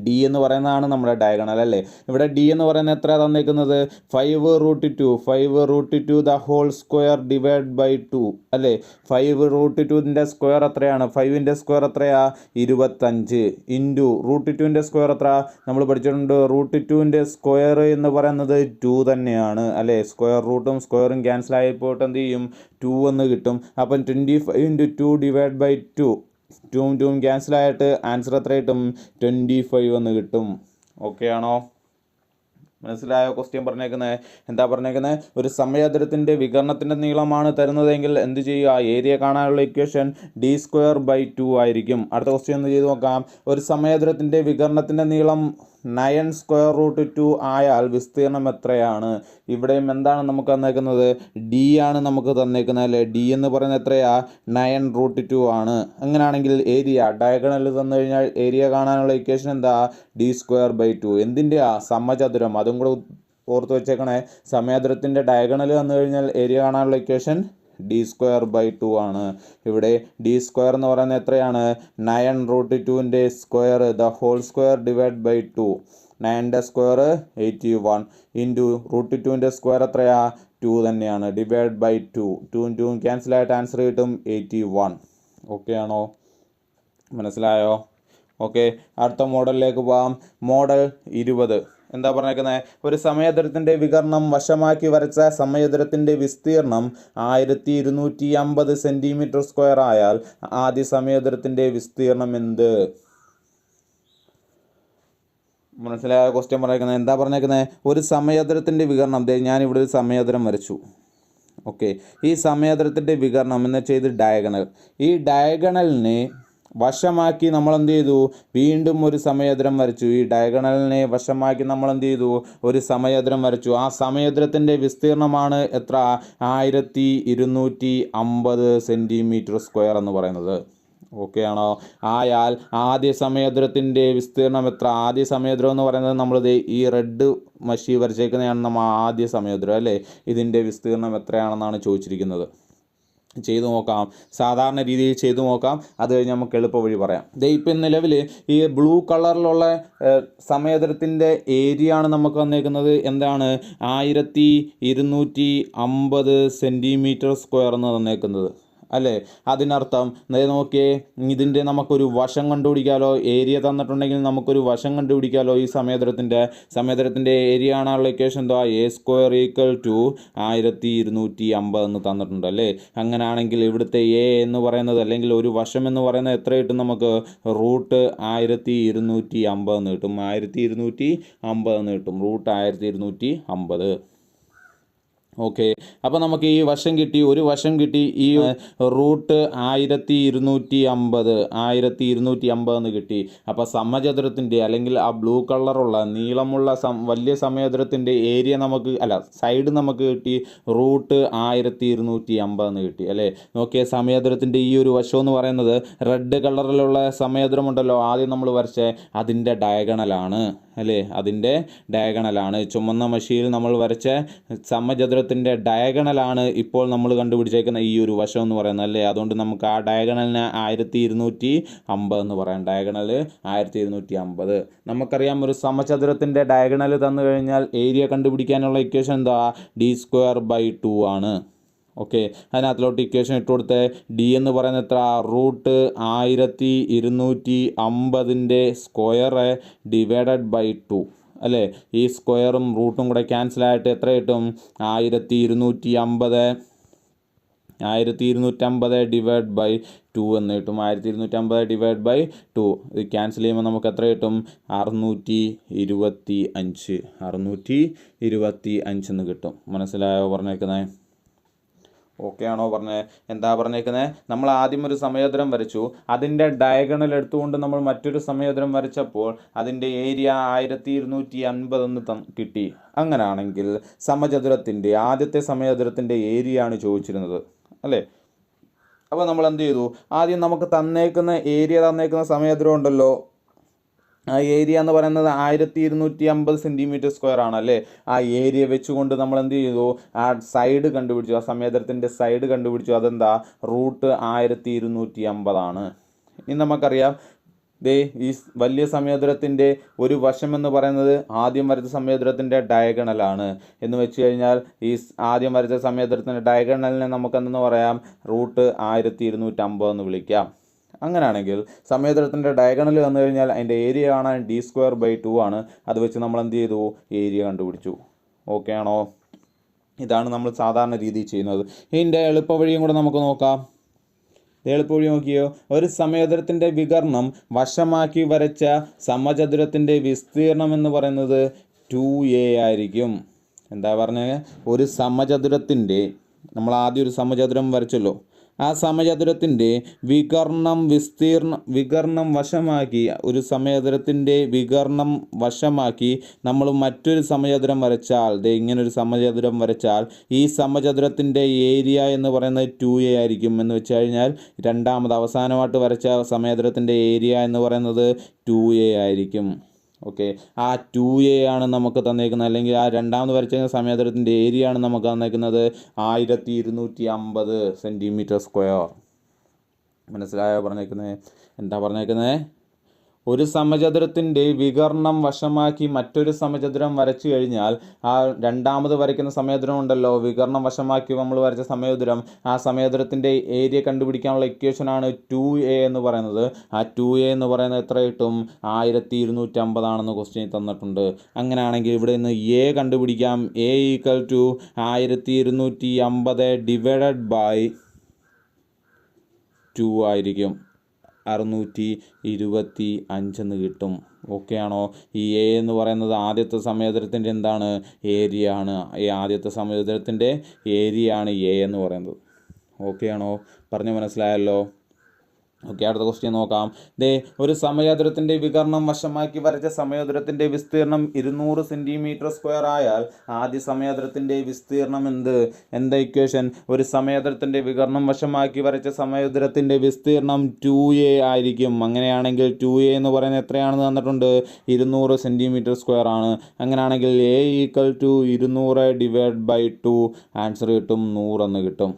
ഡി എന്ന് പറയുന്നതാണ് നമ്മുടെ ഡയഗണൽ അല്ലേ. ഇവിടെ ഡി എന്ന് പറയുന്നത് എത്ര തന്നേക്കുന്നത് 5√2 the whole square divide by 2 അല്ലേ. 5√2ൻ്റെ സ്ക്വയർ എത്രയാണ്? 5ൻ്റെ സ്ക്വയർ എത്രയാ? 25 ഇൻറ്റു √2ൻ്റെ സ്ക്വയർ എത്ര നമ്മൾ പഠിച്ചിട്ടുണ്ട്? √2ൻ്റെ സ്ക്വയർ എന്ന് പറയുന്നത് 2 തന്നെയാണ് അല്ലേ. സ്ക്വയർ റൂട്ടും സ്ക്വയറും ക്യാൻസൽ ആയി പോയിട്ട് എന്ത് ചെയ്യും? 2 എന്ന് കിട്ടും. അപ്പം 25 ഇൻറ്റു 2 ഡിവൈഡ് ബൈ 2 2 ക്യാൻസൽ ആയിട്ട് ആൻസർ എത്ര കിട്ടും? 25 എന്ന് കിട്ടും. ഓക്കെ ആണോ? മനസ്സിലായോ? ക്വസ്റ്റ്യൻ പറഞ്ഞേക്കുന്നത് എന്താ പറഞ്ഞേക്കുന്നത്? ഒരു സമയദൂരത്തിൻ്റെ വികരണത്തിൻ്റെ നീളമാണ് തരുന്നതെങ്കിൽ എന്ത് ചെയ്യുക? ഏരിയ കാണാനുള്ള ഇക്വേഷൻ d²/2 ആയിരിക്കും. അടുത്ത ക്വസ്റ്റ്യൻ ഒന്ന് ചെയ്ത് നോക്കാം. ഒരു സമയദൂരത്തിൻ്റെ വികരണത്തിൻ്റെ നീളം 9√2 ആയാൽ വിസ്തീർണം എത്രയാണ്? ഇവിടെയും എന്താണ് നമുക്ക് തന്നേക്കുന്നത്? ഡി ആണ് നമുക്ക് തന്നേക്കുന്നത് അല്ലേ. ഡി എന്ന് പറയുന്നത് എത്രയാ? 9√2 ആണ്. അങ്ങനെയാണെങ്കിൽ ഏരിയ ഡയഗണൽ തന്നു കഴിഞ്ഞാൽ ഏരിയ കാണാനുള്ള ഇക്വേഷൻ എന്താ? d²/2. എന്തിൻ്റെയാ? സമചതുരം. അതും കൂടെ ഓർത്ത് വെച്ചേക്കണേ. സമചതുരത്തിൻ്റെ ഡയഗണൽ തന്നു കഴിഞ്ഞാൽ ഏരിയ കാണാനുള്ള ഇക്വേഷൻ d²/2 ആണ്. ഇവിടെ d² എന്ന് പറയുന്നത് എത്രയാണ്? 9√2ൻ്റെ square the whole square divide by 2. 9ൻ്റെ സ്ക്വയർ 81 ഇൻറ്റു √2ൻ്റെ സ്ക്വയർ എത്രയാ? 2 തന്നെയാണ്. ഡിവൈഡ് ബൈ 2 2 ക്യാൻസൽ ആയിട്ട് ആൻസർ കിട്ടും 81. ഓക്കെ ആണോ? മനസ്സിലായോ? ഓക്കെ, അടുത്ത മോഡലിലേക്ക് പോകാം. മോഡൽ 20 എന്താ പറഞ്ഞേക്കുന്നത്? ഒരു സമയദൂരത്തിൻ്റെ വികരണം വശമാക്കി വരച്ച സമയദൂരത്തിൻ്റെ വിസ്തീർണം 1250 സെൻറ്റിമീറ്റർ സ്ക്വയർ ആയാൽ ആദ്യ സമയദൂരത്തിൻ്റെ വിസ്തീർണം എന്ത്? മനസ്സിലായ ക്വസ്റ്റ്യൻ പറഞ്ഞേക്കുന്നത് എന്താ പറഞ്ഞേക്കുന്നത്? ഒരു സമയദൂരത്തിൻ്റെ വികരണം, ഞാനിവിടെ ഒരു സമയദൂരം വരച്ചു. ഓക്കെ, ഈ സമയദൂരത്തിൻ്റെ വികരണം എന്ന് വെച്ചാൽ ഇത് ഡയഗണൽ. ഈ ഡയഗണലിനെ വശമാക്കി നമ്മൾ എന്ത് ചെയ്തു? വീണ്ടും ഒരു സമയദൂരം വരച്ചു. ഈ ഡയഗണലിനെ വശമാക്കി നമ്മൾ എന്ത് ചെയ്തു? ഒരു സമയദൂരം വരച്ചു. ആ സമയദൂരത്തിൻ്റെ വിസ്തീർണമാണ് എത്ര? 1250 സെൻറ്റിമീറ്റർ സ്ക്വയർ എന്ന് പറയുന്നത്. ഓക്കെ ആണോ? ആയാൽ ആദ്യ സമയദൂരത്തിൻ്റെ വിസ്തീർണം എത്ര? ആദ്യ സമയദൂരം എന്ന് പറയുന്നത് നമ്മളിത് ഈ റെഡ് മഷി വരച്ചേക്കുന്നതാണ് നമ്മൾ ആദ്യ സമയദൂരം അല്ലേ. ഇതിൻ്റെ വിസ്തീർണം എത്രയാണെന്നാണ് ചോദിച്ചിരിക്കുന്നത്. ചെയ്തു നോക്കാം. സാധാരണ രീതിയിൽ ചെയ്തു നോക്കാം. അത് കഴിഞ്ഞ് നമുക്ക് എളുപ്പ വഴി പറയാം. ഇപ്പം നിലവിൽ ഈ ബ്ലൂ കളറിലുള്ള സമയദൂരത്തിൻ്റെ ഏരിയ ആണ് നമുക്ക് വന്നേക്കുന്നത്. എന്താണ്? 1250 സെൻറ്റിമീറ്റർ സ്ക്വയർ എന്ന് തന്നേക്കുന്നത് അല്ലേ. അതിനർത്ഥം നോക്കിയേ, ഇതിൻ്റെ നമുക്കൊരു വശം കണ്ടുപിടിക്കാമല്ലോ. ഏരിയ തന്നിട്ടുണ്ടെങ്കിൽ നമുക്കൊരു വശം കണ്ടുപിടിക്കാമല്ലോ. ഈ സമയദൂരത്തിൻ്റെ ഏരിയ ആണുള്ള ഇക്വേഷൻ എന്താ? a² = 1250 എന്ന് തന്നിട്ടുണ്ട് അല്ലേ. അങ്ങനെയാണെങ്കിൽ ഇവിടുത്തെ എ എന്ന് പറയുന്നത് അല്ലെങ്കിൽ ഒരു വശം എന്ന് പറയുന്നത് എത്ര കിട്ടും നമുക്ക്? √1250 എന്ന് കിട്ടും. 1250 എന്ന് കിട്ടും. √1250. ഓക്കെ, അപ്പോൾ നമുക്ക് ഈ വശം കിട്ടി, ഒരു വശം കിട്ടി. ഈ √1250 എന്ന് കിട്ടി. അപ്പോൾ സമചതുരത്തിൻ്റെ അല്ലെങ്കിൽ ആ ബ്ലൂ കളറുള്ള നീളമുള്ള വലിയ സമചതുരത്തിൻ്റെ ഏരിയ നമുക്ക് സൈഡ് നമുക്ക് കിട്ടി √1250 എന്ന് കിട്ടി അല്ലേ. നോക്കിയേ, സമചതുരത്തിൻ്റെ ഈ ഒരു വശം എന്ന് പറയുന്നത് റെഡ് കളറിലുള്ള സമചതുരമുണ്ടല്ലോ, ആദ്യം നമ്മൾ വരച്ചേ, അതിൻ്റെ ഡയഗണലാണ് അല്ലേ. അതിൻ്റെ ഡയഗണലാണ്. ചുമന്ന മഷിയിൽ നമ്മൾ വരച്ച സമചതുരത്തിൻ്റെ ഡയഗണലാണ് ഇപ്പോൾ നമ്മൾ കണ്ടുപിടിച്ചേക്കുന്ന ഈ ഒരു വശം എന്ന് പറയുന്നത് അല്ലേ. അതുകൊണ്ട് നമുക്ക് ആ ഡയഗണലിനെ 1250 എന്ന് പറയാം. ഡയഗണൽ 1250. നമുക്കറിയാം, ഒരു സമചതുരത്തിൻ്റെ ഡയഗണൽ തന്നു കഴിഞ്ഞാൽ ഏരിയ കണ്ടുപിടിക്കാനുള്ള ഇക്വേഷൻ എന്താ? d²/2 ആണ്. ഓക്കെ, അതിനകത്തിലോട്ട് ഇക്വേഷൻ ഇട്ട് കൊടുത്ത് ഡി എന്ന് പറയുന്നത് എത്ര? √1250ൻ്റെ സ്ക്വയർ ഡിവൈഡഡ് ബൈ 2 അല്ലേ. ഈ സ്ക്വയറും റൂട്ടും കൂടെ ക്യാൻസലായിട്ട് എത്ര കിട്ടും? 1250 ഡിവൈഡ് ബൈ 2 എന്ന് കിട്ടും. 1250 ഡിവൈഡ് ബൈ 2 ഇത് ക്യാൻസൽ ചെയ്യുമ്പോൾ നമുക്ക് എത്ര കിട്ടും? 625 എന്ന് കിട്ടും. മനസ്സിലായോ പറഞ്ഞേക്കുന്നത്? ഓക്കെ ആണോ പറഞ്ഞത്? എന്താ പറഞ്ഞേക്കുന്നത്? നമ്മൾ ആദ്യം ഒരു സമചതുരം വരച്ചു, അതിൻ്റെ ഡയഗണൽ എടുത്തുകൊണ്ട് നമ്മൾ മറ്റൊരു സമചതുരം വരച്ചപ്പോൾ അതിൻ്റെ ഏരിയ 1250 എന്ന് കിട്ടി. അങ്ങനെയാണെങ്കിൽ സമചതുരത്തിൻ്റെ ആദ്യത്തെ സമചതുരത്തിൻ്റെ ഏരിയ ആണ് ചോദിച്ചിരുന്നത് അല്ലേ. അപ്പോൾ നമ്മൾ എന്ത് ചെയ്തു? ആദ്യം നമുക്ക് തന്നേക്കുന്ന സമചതുരം ഉണ്ടല്ലോ, ആ ഏരിയ എന്ന് പറയുന്നത് 1250 സെൻറ്റിമീറ്റർ സ്ക്വയർ ആണല്ലേ. ആ ഏരിയ വെച്ചുകൊണ്ട് നമ്മൾ എന്ത് ചെയ്തു? ആ സൈഡ് കണ്ടുപിടിച്ചു, ആ സമചതുരത്തിൻ്റെ സൈഡ് കണ്ടുപിടിച്ചു. അതെന്താ? √1250 ആണ്. ഇനി നമുക്കറിയാം ദേ ഈ വലിയ സമചതുരത്തിൻ്റെ ഒരു വശം എന്ന് പറയുന്നത് ആദ്യം വരച്ച സമചതുരത്തിൻ്റെ ഡയഗണലാണ്. എന്ന് വെച്ച് കഴിഞ്ഞാൽ ഈ ആദ്യം വരച്ച സമചതുരത്തിൻ്റെ ഡയഗണലിനെ നമുക്കെന്തെന്ന് പറയാം, √1250 എന്ന് വിളിക്കാം. അങ്ങനെയാണെങ്കിൽ സമചതുരത്തിൻ്റെ ഡയഗണൽ വന്നു കഴിഞ്ഞാൽ അതിൻ്റെ ഏരിയ കാണാൻ d²/2 ആണ്. അത് വെച്ച് നമ്മൾ എന്ത് ചെയ്തു, ഏരിയ കണ്ടുപിടിച്ചു. ഓക്കെ ആണോ? ഇതാണ് നമ്മൾ സാധാരണ രീതിയിൽ ചെയ്യുന്നത്. ഇതിൻ്റെ എളുപ്പവഴിയും കൂടെ നമുക്ക് നോക്കാം. എളുപ്പവഴി നോക്കിയോ, ഒരു സമചതുരത്തിൻ്റെ വികർണം വശമാക്കി വരച്ച സമചതുരത്തിൻ്റെ വിസ്തീർണം എന്ന് പറയുന്നത് 2a ആയിരിക്കും. എന്താ പറഞ്ഞത്, ഒരു സമചതുരത്തിൻ്റെ, നമ്മൾ ആദ്യം ഒരു സമചതുരം വരച്ചല്ലോ, ആ സമചതുരത്തിൻ്റെ വികർണം വശമാക്കി, ഒരു സമചതുരത്തിൻ്റെ വികർണം വശമാക്കി നമ്മൾ മറ്റൊരു സമചതുരം വരച്ചാൽ, ഇങ്ങനൊരു സമചതുരം വരച്ചാൽ ഈ സമചതുരത്തിൻ്റെ ഏരിയ എന്ന് പറയുന്നത് 2a ആയിരിക്കും. എന്ന് വെച്ച് കഴിഞ്ഞാൽ അവസാനമായിട്ട് വരച്ച സമചതുരത്തിൻ്റെ ഏരിയ എന്ന് പറയുന്നത് 2a ആയിരിക്കും. ഓക്കെ, ആ 2a ആണ് നമുക്ക് തന്നേക്കുന്നത്, അല്ലെങ്കിൽ ആ രണ്ടാമത് വരച്ച സമചതുരത്തിൻ്റെ ഏരിയ ആണ് നമുക്ക് തന്നേക്കുന്നത് 1250 cm². മനസ്സിലായോ പറഞ്ഞേക്കുന്നത്? എന്താ പറഞ്ഞേക്കുന്നത്, ഒരു സമചതുരത്തിൻ്റെ വികർണം വശമാക്കി മറ്റൊരു സമചതുരം വരച്ചു കഴിഞ്ഞാൽ ആ രണ്ടാമത് വരയ്ക്കുന്ന സമചതുരം ഉണ്ടല്ലോ, വികർണം വശമാക്കി നമ്മൾ വരച്ച സമചതുരം, ആ സമചതുരത്തിൻ്റെ ഏരിയ കണ്ടുപിടിക്കാനുള്ള ഇക്വേഷനാണ് 2a എന്ന് പറയുന്നത്. ആ 2a എന്ന് പറയുന്നത് എത്ര കിട്ടും, 1250 ആണെന്ന് ക്വസ്റ്റ്യൻ തന്നിട്ടുണ്ട്. അങ്ങനെയാണെങ്കിൽ ഇവിടെ നിന്ന് a കണ്ടുപിടിക്കാം. a = 1250 ÷ 2 ആയിരിക്കും, 625 എന്ന് കിട്ടും. ഓക്കെ ആണോ? ഈ a എന്ന് പറയുന്നത് ആദ്യത്തെ സമചതുരത്തിൻ്റെ എന്താണ്, ഏരിയ ആണ്. ഈ ആദ്യത്തെ സമചതുരത്തിൻ്റെ ഏരിയ ആണ് a എന്ന് പറയുന്നത്. ഓക്കെ ആണോ? പറഞ്ഞ് മനസ്സിലായല്ലോ? ഓക്കെ, അടുത്ത ക്വസ്റ്റ്യൻ നോക്കാം. ഒരു സമചതുരത്തിൻ്റെ വികർണം വശമാക്കി വരച്ച സമചതുരത്തിൻ്റെ വിസ്തീർണം 200 cm² ആയാൽ ആദ്യ സമചതുരത്തിൻ്റെ വിസ്തീർണം എന്താ ഇക്വേഷൻ? ഒരു സമചതുരത്തിൻ്റെ വികർണം വശമാക്കി വരച്ച സമചതുരത്തിൻ്റെ വിസ്തീർണം 2a ആയിരിക്കും. അങ്ങനെയാണെങ്കിൽ 2a എന്ന് പറയുന്നത് എത്രയാണെന്ന് തന്നിട്ടുണ്ട്, 200 cm² ആണ്. അങ്ങനെയാണെങ്കിൽ a = 200 / 2, ആൻസർ കിട്ടും 100 എന്ന് കിട്ടും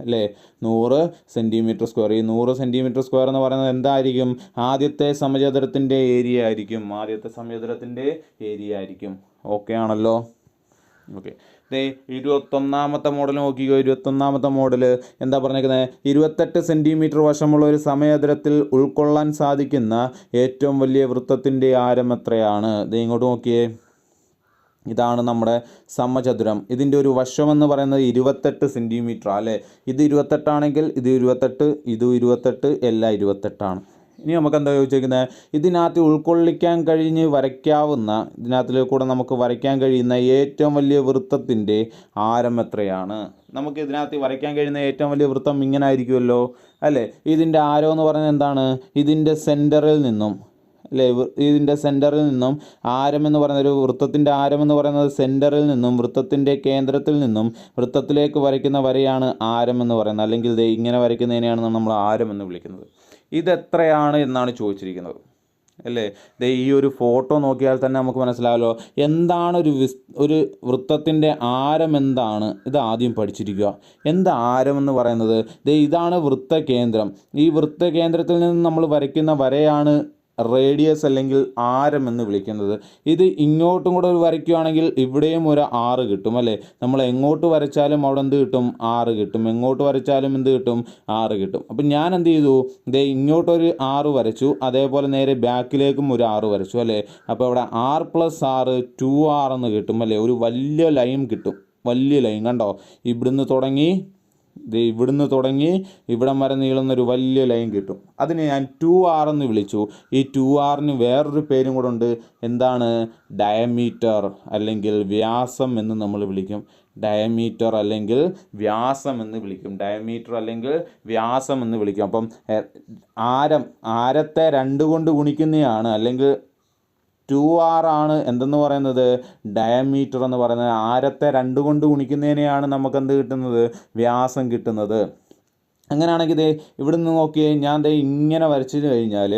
അല്ലേ, 100 cm². ഈ 100 cm² എന്ന് പറയുന്നത് എന്തായിരിക്കും, ആദ്യത്തെ സമചതുരത്തിൻ്റെ ഏരിയ ആയിരിക്കും. ഓക്കെ ആണല്ലോ? ഓക്കെ, 21ാമത്തെ മോഡൽ നോക്കിക്കോ. 21ാമത്തെ മോഡൽ എന്താ പറഞ്ഞേക്കുന്നത്, 28 cm വശമുള്ള ഒരു സമചതുരത്തിൽ ഉൾക്കൊള്ളാൻ സാധിക്കുന്ന ഏറ്റവും വലിയ വൃത്തത്തിൻ്റെ ആരം എത്രയാണ്? ഇങ്ങോട്ട് നോക്കിയേ, ഇതാണ് നമ്മുടെ സമചതുരം. ഇതിൻ്റെ ഒരു വശമെന്ന് പറയുന്നത് 28 cm അല്ലേ. ഇത് 28 ആണെങ്കിൽ ഇത് 28, ഇത് 28, എല്ലാം 28 ആണ്. ഇനി നമുക്ക് എന്താ ചോദിച്ചിരിക്കുന്നത്, ഇതിനകത്ത് ഉൾക്കൊള്ളിക്കാൻ ഇതിനകത്തിൽ കൂടെ നമുക്ക് വരയ്ക്കാൻ കഴിയുന്ന ഏറ്റവും വലിയ വൃത്തത്തിൻ്റെ ആരം എത്രയാണ്? നമുക്ക് ഇതിനകത്ത് വരയ്ക്കാൻ കഴിയുന്ന ഏറ്റവും വലിയ വൃത്തം ഇങ്ങനെ ആയിരിക്കുമല്ലോ അല്ലേ. ഇതിൻ്റെ ആരം എന്ന് പറയുന്നത് എന്താണ്, ഇതിൻ്റെ സെൻറ്ററിൽ നിന്നും അല്ലേ, ഇതിൻ്റെ സെൻറ്ററിൽ നിന്നും ആരം എന്ന് പറയുന്ന ഒരു വൃത്തത്തിൻ്റെ ആരം എന്ന് പറയുന്നത് സെൻറ്ററിൽ നിന്നും വൃത്തത്തിൻ്റെ കേന്ദ്രത്തിൽ നിന്നും വൃത്തത്തിലേക്ക് വരയ്ക്കുന്ന വരെയാണ് ആരം എന്ന് പറയുന്നത്, അല്ലെങ്കിൽ ഇങ്ങനെ വരയ്ക്കുന്നതിനെയാണ് നമ്മൾ ആരം എന്ന് വിളിക്കുന്നത്. ഇതെത്രയാണ് എന്നാണ് ചോദിച്ചിരിക്കുന്നത് അല്ലേ. ഈ ഒരു ഫോട്ടോ നോക്കിയാൽ തന്നെ നമുക്ക് മനസ്സിലാവല്ലോ എന്താണ് ഒരു വൃത്തത്തിൻ്റെ ആരം എന്താണ്. ഇത് ആദ്യം പഠിച്ചിരിക്കുക. എന്താ ആരം എന്ന് പറയുന്നത്? ഇതാണ് വൃത്തകേന്ദ്രം. ഈ വൃത്തകേന്ദ്രത്തിൽ നിന്ന് നമ്മൾ വരയ്ക്കുന്ന വരയാണ് റേഡിയസ് അല്ലെങ്കിൽ ആരം എന്ന് വിളിക്കുന്നത്. ഇത് ഇങ്ങോട്ടും കൂടെ വരയ്ക്കുകയാണെങ്കിൽ ഇവിടെയും ഒരു 6 കിട്ടും അല്ലേ. നമ്മൾ എങ്ങോട്ട് വരച്ചാലും അവിടെ എന്ത് കിട്ടും, 6 കിട്ടും. എങ്ങോട്ട് വരച്ചാലും എന്ത് കിട്ടും, 6 കിട്ടും. അപ്പം ഞാൻ എന്ത് ചെയ്തു, ഇങ്ങോട്ടൊരു 6 വരച്ചു, അതേപോലെ നേരെ ബാക്കിലേക്കും ഒരു 6 വരച്ചു അല്ലേ. അപ്പോൾ ഇവിടെ 6+6 2r എന്ന് കിട്ടും അല്ലേ. ഒരു വലിയ ലൈൻ കിട്ടും, വലിയ ലൈൻ കണ്ടോ. ഇവിടുന്ന് തുടങ്ങി ഇവിടം വരെ നീളുന്നൊരു വലിയ ലൈൻ കിട്ടും. അതിനെ ഞാൻ 2r എന്ന് വിളിച്ചു. ഈ 2rന് വേറൊരു പേരും കൂടെ ഉണ്ട്. എന്താണ്? ഡയമീറ്റർ അല്ലെങ്കിൽ വ്യാസം എന്ന് നമ്മൾ വിളിക്കും. ഡയമീറ്റർ അല്ലെങ്കിൽ വ്യാസം എന്ന് വിളിക്കും. അപ്പം ആരത്തെ 2 കൊണ്ട് ഗുണിക്കുന്നതാണ്, അല്ലെങ്കിൽ 2r ആണ് എന്തെന്ന് പറയുന്നത്, ഡയമീറ്റർ എന്ന് പറയുന്നത്. ആരത്തെ 2 കൊണ്ട് ഗുണിക്കുന്നതിനെയാണ് നമുക്ക് എന്ത് കിട്ടുന്നത്, വ്യാസം കിട്ടുന്നത്. അങ്ങനെയാണെങ്കിൽ ഇവിടുന്ന് നോക്കിയേ, ഞാൻ ഇങ്ങനെ വരച്ചു കഴിഞ്ഞാൽ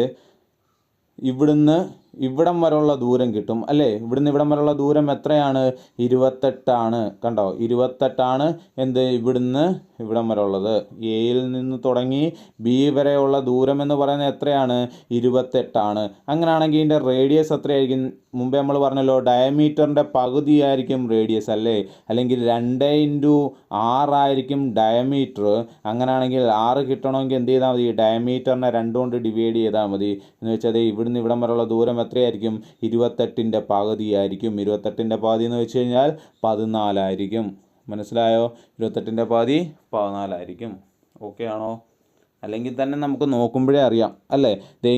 ഇവിടുന്ന് ഇവിടം വരെയുള്ള ദൂരം കിട്ടും അല്ലേ. ഇവിടുന്ന് ഇവിടം വരെയുള്ള ദൂരം എത്രയാണ്? 28 കണ്ടോ, 28 എന്ത് ഇവിടുന്ന് ഇവിടം വരെ ഉള്ളത്. എയിൽ നിന്ന് തുടങ്ങി ബി വരെയുള്ള ദൂരം എന്ന് പറയുന്നത് എത്രയാണ്? 28 അങ്ങനെയാണെങ്കിൽ ഇതിൻ്റെ റേഡിയസ് എത്രയായിരിക്കും? മുമ്പേ നമ്മൾ പറഞ്ഞല്ലോ ഡയമീറ്ററിൻ്റെ പകുതിയായിരിക്കും റേഡിയസ് അല്ലേ, അല്ലെങ്കിൽ 2 × 6 ഡയമീറ്റർ. അങ്ങനെയാണെങ്കിൽ 6 കിട്ടണമെങ്കിൽ എന്ത് ചെയ്താൽ മതി? ഡയമീറ്ററിനെ 2 കൊണ്ട് ഡിവൈഡ് ചെയ്താൽ മതി. എന്ന് വെച്ചാൽ ഇവിടുന്ന് ഇവിടം വരെയുള്ള ദൂരം എത്രയായിരിക്കും? 28ൻ്റെ പകുതിയായിരിക്കും. 28ൻ്റെ പകുതി എന്ന് വെച്ച് കഴിഞ്ഞാൽ 14 മനസ്സിലായോ? 28ൻ്റെ പകുതി 14 ഓക്കെ ആണോ? അല്ലെങ്കിൽ തന്നെ നമുക്ക് നോക്കുമ്പോഴേ അറിയാം അല്ലേ. ദേ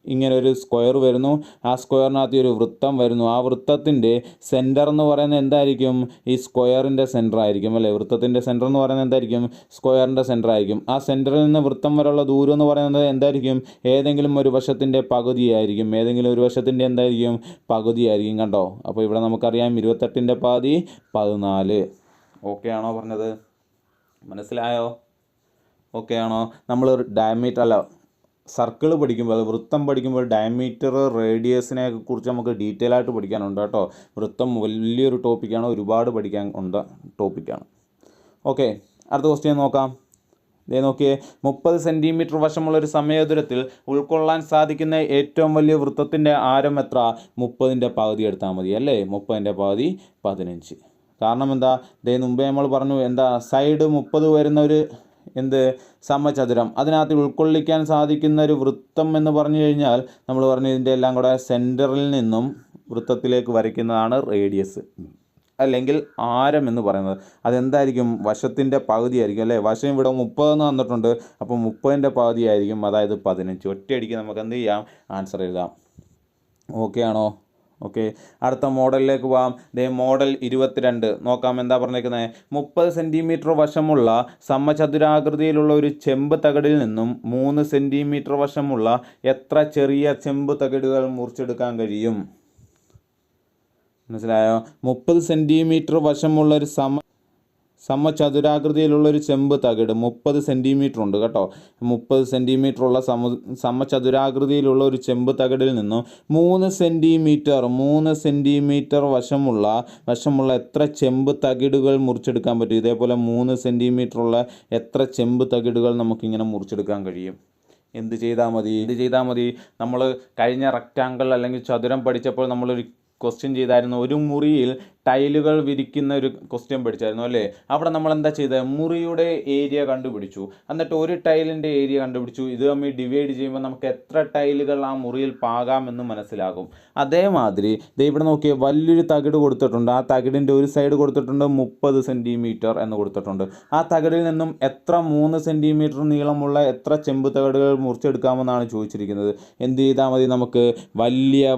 ഇങ്ങനൊരു സ്ക്വയർ വരുന്നു, ആ സ്ക്വയറിനകത്ത് ഒരു വൃത്തം വരുന്നു. ആ വൃത്തത്തിൻ്റെ സെൻറ്റർ എന്ന് പറയുന്നത് എന്തായിരിക്കും? ഈ സ്ക്വയറിൻ്റെ സെൻറ്റർ ആയിരിക്കും അല്ലേ. വൃത്തത്തിൻ്റെ സെൻറ്റർ എന്ന് പറയുന്നത് എന്തായിരിക്കും? സ്ക്വയറിൻ്റെ സെൻറ്റർ ആയിരിക്കും. ആ സെൻറ്ററിൽ നിന്ന് വൃത്തം വരെയുള്ള ദൂരം എന്ന് പറയുന്നത് എന്തായിരിക്കും? ഏതെങ്കിലും ഒരു വശത്തിൻ്റെ പകുതിയായിരിക്കും. ഏതെങ്കിലും ഒരു വശത്തിൻ്റെ എന്തായിരിക്കും? പകുതിയായിരിക്കും. കണ്ടോ, അപ്പോൾ ഇവിടെ നമുക്കറിയാം 28ൻ്റെ പകുതി 14. ഓക്കെ ആണോ പറഞ്ഞത്? മനസ്സിലായോ? ഓക്കെ ആണോ? നമ്മൾ ഡയമീറ്റർ അല്ല സർക്കിൾ പഠിക്കുമ്പോൾ, വൃത്തം പഠിക്കുമ്പോൾ ഡയമീറ്റർ റേഡിയസിനെ കുറിച്ച് നമുക്ക് ഡീറ്റെയിൽ ആയിട്ട് പഠിക്കാനുണ്ട് കേട്ടോ. വൃത്തം വലിയൊരു ടോപ്പിക്കാണ്, ഒരുപാട് പഠിക്കാൻ ഉണ്ട് ടോപ്പിക്കാണ്. ഓക്കെ, അടുത്ത ക്വസ്റ്റ്യൻ നോക്കാം. ഇതേ നോക്കിയേ, 30 സെൻറ്റിമീറ്റർ വശമുള്ളൊരു സമയദൂരത്തിൽ ഉൾക്കൊള്ളാൻ സാധിക്കുന്ന ഏറ്റവും വലിയ വൃത്തത്തിൻ്റെ ആരം എത്ര? 30ൻ്റെ പകുതി എടുത്താൽ മതി അല്ലേ. 30ൻ്റെ പകുതി 15. കാരണം എന്താ? ഇതേ മുമ്പേ നമ്മൾ പറഞ്ഞു എന്താ, സൈഡ് 30 വരുന്ന ഒരു സമചതുരം, അതിനകത്ത് ഉൾക്കൊള്ളിക്കാൻ സാധിക്കുന്ന ഒരു വൃത്തം എന്ന് പറഞ്ഞു കഴിഞ്ഞാൽ നമ്മൾ പറഞ്ഞു ഇതിൻ്റെ എല്ലാം കൂടെ സെൻറ്ററിൽ നിന്നും വൃത്തത്തിലേക്ക് വരയ്ക്കുന്നതാണ് റേഡിയസ് അല്ലെങ്കിൽ ആരം എന്ന് പറയുന്നത്. അതെന്തായിരിക്കും? വശത്തിൻ്റെ പകുതി ആയിരിക്കും അല്ലേ. വശം ഇവിടെ 30 എന്ന് തന്നിട്ടുണ്ട്, അപ്പോൾ 30ൻ്റെ പകുതി ആയിരിക്കും, അതായത് 15. ഒറ്റയടിക്ക് നമുക്ക് എന്ത് ചെയ്യാം? ആൻസർ എഴുതാം. ഓക്കെ ആണോ? ഓക്കെ, അടുത്ത മോഡലിലേക്ക് പോകാം. മോഡൽ 22 നോക്കാം. എന്താ പറഞ്ഞേക്കുന്നത്? 30 സെൻറ്റിമീറ്റർ വശമുള്ള സമചതുരാകൃതിയിലുള്ള ഒരു ചെമ്പ് തകിടിൽ നിന്നും 3 സെൻറ്റിമീറ്റർ വശമുള്ള എത്ര ചെറിയ ചെമ്പ് തകിടുകൾ മുറിച്ചെടുക്കാൻ കഴിയും? മനസ്സിലായോ? 30 സെൻറ്റിമീറ്റർ വശമുള്ള ഒരു സമചതുരാകൃതിയിലുള്ളൊരു ചെമ്പ് തകിട് 30 സെൻറ്റിമീറ്റർ ഉണ്ട് കേട്ടോ. 30 സെൻറ്റിമീറ്റർ ഉള്ള സമചതുരാകൃതിയിലുള്ള ഒരു ചെമ്പ് തകിടിൽ നിന്നും 3 സെൻറ്റിമീറ്റർ വശമുള്ള എത്ര ചെമ്പ് തകിടുകൾ മുറിച്ചെടുക്കാൻ പറ്റും? ഇതേപോലെ 3 സെൻറ്റിമീറ്റർ ഉള്ള എത്ര ചെമ്പ് തകിടുകൾ നമുക്കിങ്ങനെ മുറിച്ചെടുക്കാൻ കഴിയും? എന്ത് ചെയ്താൽ മതി? നമ്മൾ കഴിഞ്ഞ റെക്റ്റാങ്കിൾ അല്ലെങ്കിൽ ചതുരം പഠിച്ചപ്പോൾ നമ്മളൊരു ക്വസ്റ്റ്യൻ ചെയ്തായിരുന്നു. ഒരു മുറിയിൽ ടൈലുകൾ വിരിക്കുന്ന ഒരു ക്വസ്റ്റ്യൻ പഠിച്ചായിരുന്നു അല്ലേ. അവിടെ നമ്മൾ എന്താ ചെയ്തത്? മുറിയുടെ ഏരിയ കണ്ടുപിടിച്ചു, എന്നിട്ട് ഒരു ടൈലിൻ്റെ ഏരിയ കണ്ടുപിടിച്ചു. ഇത് തമ്മിൽ ഡിവൈഡ് ചെയ്യുമ്പോൾ നമുക്ക് എത്ര ടൈലുകൾ ആ മുറിയിൽ പാകാമെന്ന് മനസ്സിലാകും. അതേമാതിരി ഇവിടെ നോക്കിയാൽ വലിയൊരു തകിട് കൊടുത്തിട്ടുണ്ട്. ആ തകിടിൻ്റെ ഒരു സൈഡ് കൊടുത്തിട്ടുണ്ട് 30 സെൻറ്റിമീറ്റർ എന്ന് കൊടുത്തിട്ടുണ്ട്. ആ തകിടിൽ നിന്നും എത്ര 3 സെൻറ്റിമീറ്റർ നീളമുള്ള എത്ര ചെമ്പ് തകിടുകൾ മുറിച്ചെടുക്കാമെന്നാണ് ചോദിച്ചിരിക്കുന്നത്. എന്ത് ചെയ്താൽ മതി? നമുക്ക് വലിയ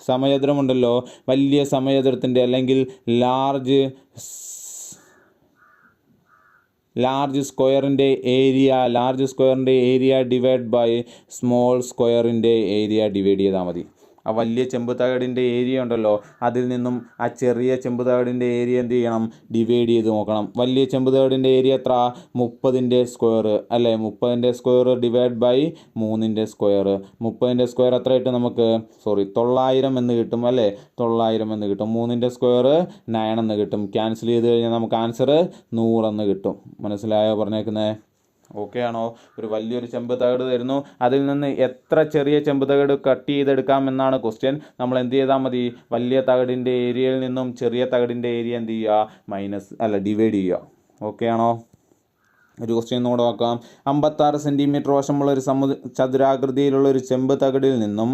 സമചതുരമുണ്ടല്ലോ, വലിയ സമചതുരത്തിൻ്റെ അല്ലെങ്കിൽ ലാർജ് സ്ക്വയറിൻ്റെ ഏരിയ ഡിവൈഡ് ബൈ സ്മോൾ സ്ക്വയറിൻ്റെ ഏരിയ ഡിവൈഡ് ചെയ്താൽ മതി. ആ വലിയ ചെമ്പ് തകിടിൻ്റെ ഏരിയ ഉണ്ടല്ലോ, അതിൽ നിന്നും ആ ചെറിയ ചെമ്പ് തകിടിൻ്റെ ഏരിയ എന്ത് ചെയ്യണം? ഡിവൈഡ് ചെയ്ത് നോക്കണം. വലിയ ചെമ്പ് തകിടിൻ്റെ ഏരിയ എത്ര? 30ൻ്റെ സ്ക്വയർ അല്ലേ. 30ൻ്റെ സ്ക്വയർ ഡിവൈഡ് ബൈ 3ൻ്റെ സ്ക്വയർ. 30ൻ്റെ സ്ക്വയർ എത്ര കിട്ടും നമുക്ക്? 900 എന്ന് കിട്ടും അല്ലേ. 900 എന്ന് കിട്ടും. 3ൻ്റെ സ്ക്വയർ 9 എന്ന് കിട്ടും. ക്യാൻസൽ ചെയ്ത് കഴിഞ്ഞാൽ നമുക്ക് ആൻസർ 100 എന്ന് കിട്ടും. മനസ്സിലായോ പറഞ്ഞേക്കുന്നത്? ഓക്കെ ആണോ? ഒരു വലിയൊരു ചെമ്പ് തകിട് തരുന്നു, അതിൽ നിന്ന് എത്ര ചെറിയ ചെമ്പ് തകിട് കട്ട് ചെയ്തെടുക്കാം എന്നാണ് ക്വസ്റ്റ്യൻ. നമ്മൾ എന്ത് ചെയ്താൽ മതി? വലിയ തകിടിൻ്റെ ഏരിയയിൽ നിന്നും ചെറിയ തകിടിൻ്റെ ഏരിയ എന്ത് ചെയ്യുക? ഡിവൈഡ് ചെയ്യുക. ഓക്കെ ആണോ? ഒരു ക്വസ്റ്റ്യൻ കൂടെ നോക്കാം. 56 സെൻറ്റിമീറ്റർ വശമുള്ള ഒരു ചതുരാകൃതിയിലുള്ള ഒരു ചെമ്പ് തകിടിൽ നിന്നും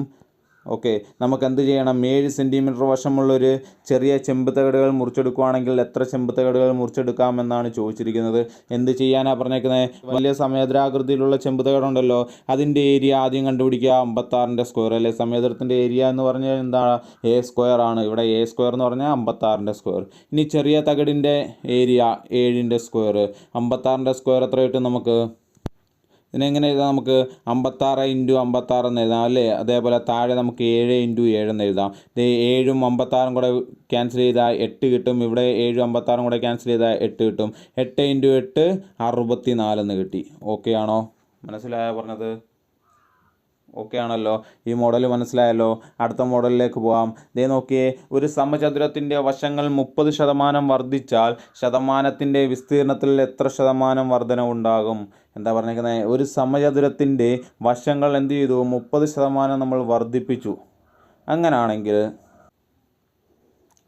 നമുക്ക് എന്ത് ചെയ്യണം? 7 സെൻറ്റിമീറ്റർ വശമുള്ളൊരു ചെറിയ ചെമ്പ് തകിടുകൾ മുറിച്ചെടുക്കുകയാണെങ്കിൽ എത്ര ചെമ്പ് തകിടുകൾ മുറിച്ചെടുക്കാമെന്നാണ് ചോദിച്ചിരിക്കുന്നത്. എന്ത് ചെയ്യാനാണ് പറഞ്ഞേക്കുന്നത്? വലിയ സമചതുരാകൃതിയിലുള്ള ചെമ്പ് തകിടുണ്ടല്ലോ, അതിൻ്റെ ഏരിയ ആദ്യം കണ്ടുപിടിക്കുക. 56ൻ്റെ സ്ക്വയർ അല്ലേ. സമചതുരത്തിൻ്റെ ഏരിയ എന്ന് പറഞ്ഞാൽ എന്താണ്? എ സ്ക്വയർ ആണ്. ഇവിടെ എ സ്ക്വയർ എന്ന് പറഞ്ഞാൽ 56ൻ്റെ സ്ക്വയർ. ഇനി ചെറിയ തകിടിൻ്റെ ഏരിയ 7ൻ്റെ സ്ക്വയർ. 56ൻ്റെ സ്ക്വയർ എത്ര കിട്ടും നമുക്ക്? ഇതിനെങ്ങനെ എഴുതാം? നമുക്ക് 56 × 56 എന്ന് എഴുതാം അല്ലേ. അതേപോലെ താഴെ നമുക്ക് 7 × 7 എന്ന് എഴുതാം. 7ഉം 56ഉം കൂടെ ക്യാൻസൽ ചെയ്താൽ 8 കിട്ടും. ഇവിടെ 7ഉം 56ഉം കൂടെ ക്യാൻസൽ ചെയ്താൽ 8 കിട്ടും. 8 × 8 64 എന്ന് കിട്ടി. ഓക്കെ ആണോ? മനസ്സിലായോ പറഞ്ഞത്? ഓക്കെ ആണല്ലോ, ഈ മോഡൽ മനസ്സിലായല്ലോ. അടുത്ത മോഡലിലേക്ക് പോകാം. ദേ നോക്കിയേ, ഒരു സമചതുരത്തിൻ്റെ വശങ്ങൾ 30% വർദ്ധിച്ചാൽ ശതമാനത്തിൻ്റെ വിസ്തീർണത്തിൽ എത്ര ശതമാനം വർധനവുണ്ടാകും? എന്താ പറഞ്ഞിരിക്കുന്നത്? ഒരു സമചതുരത്തിൻ്റെ വശങ്ങൾ എന്ത് ചെയ്തു? 30% നമ്മൾ വർദ്ധിപ്പിച്ചു. അങ്ങനാണെങ്കിൽ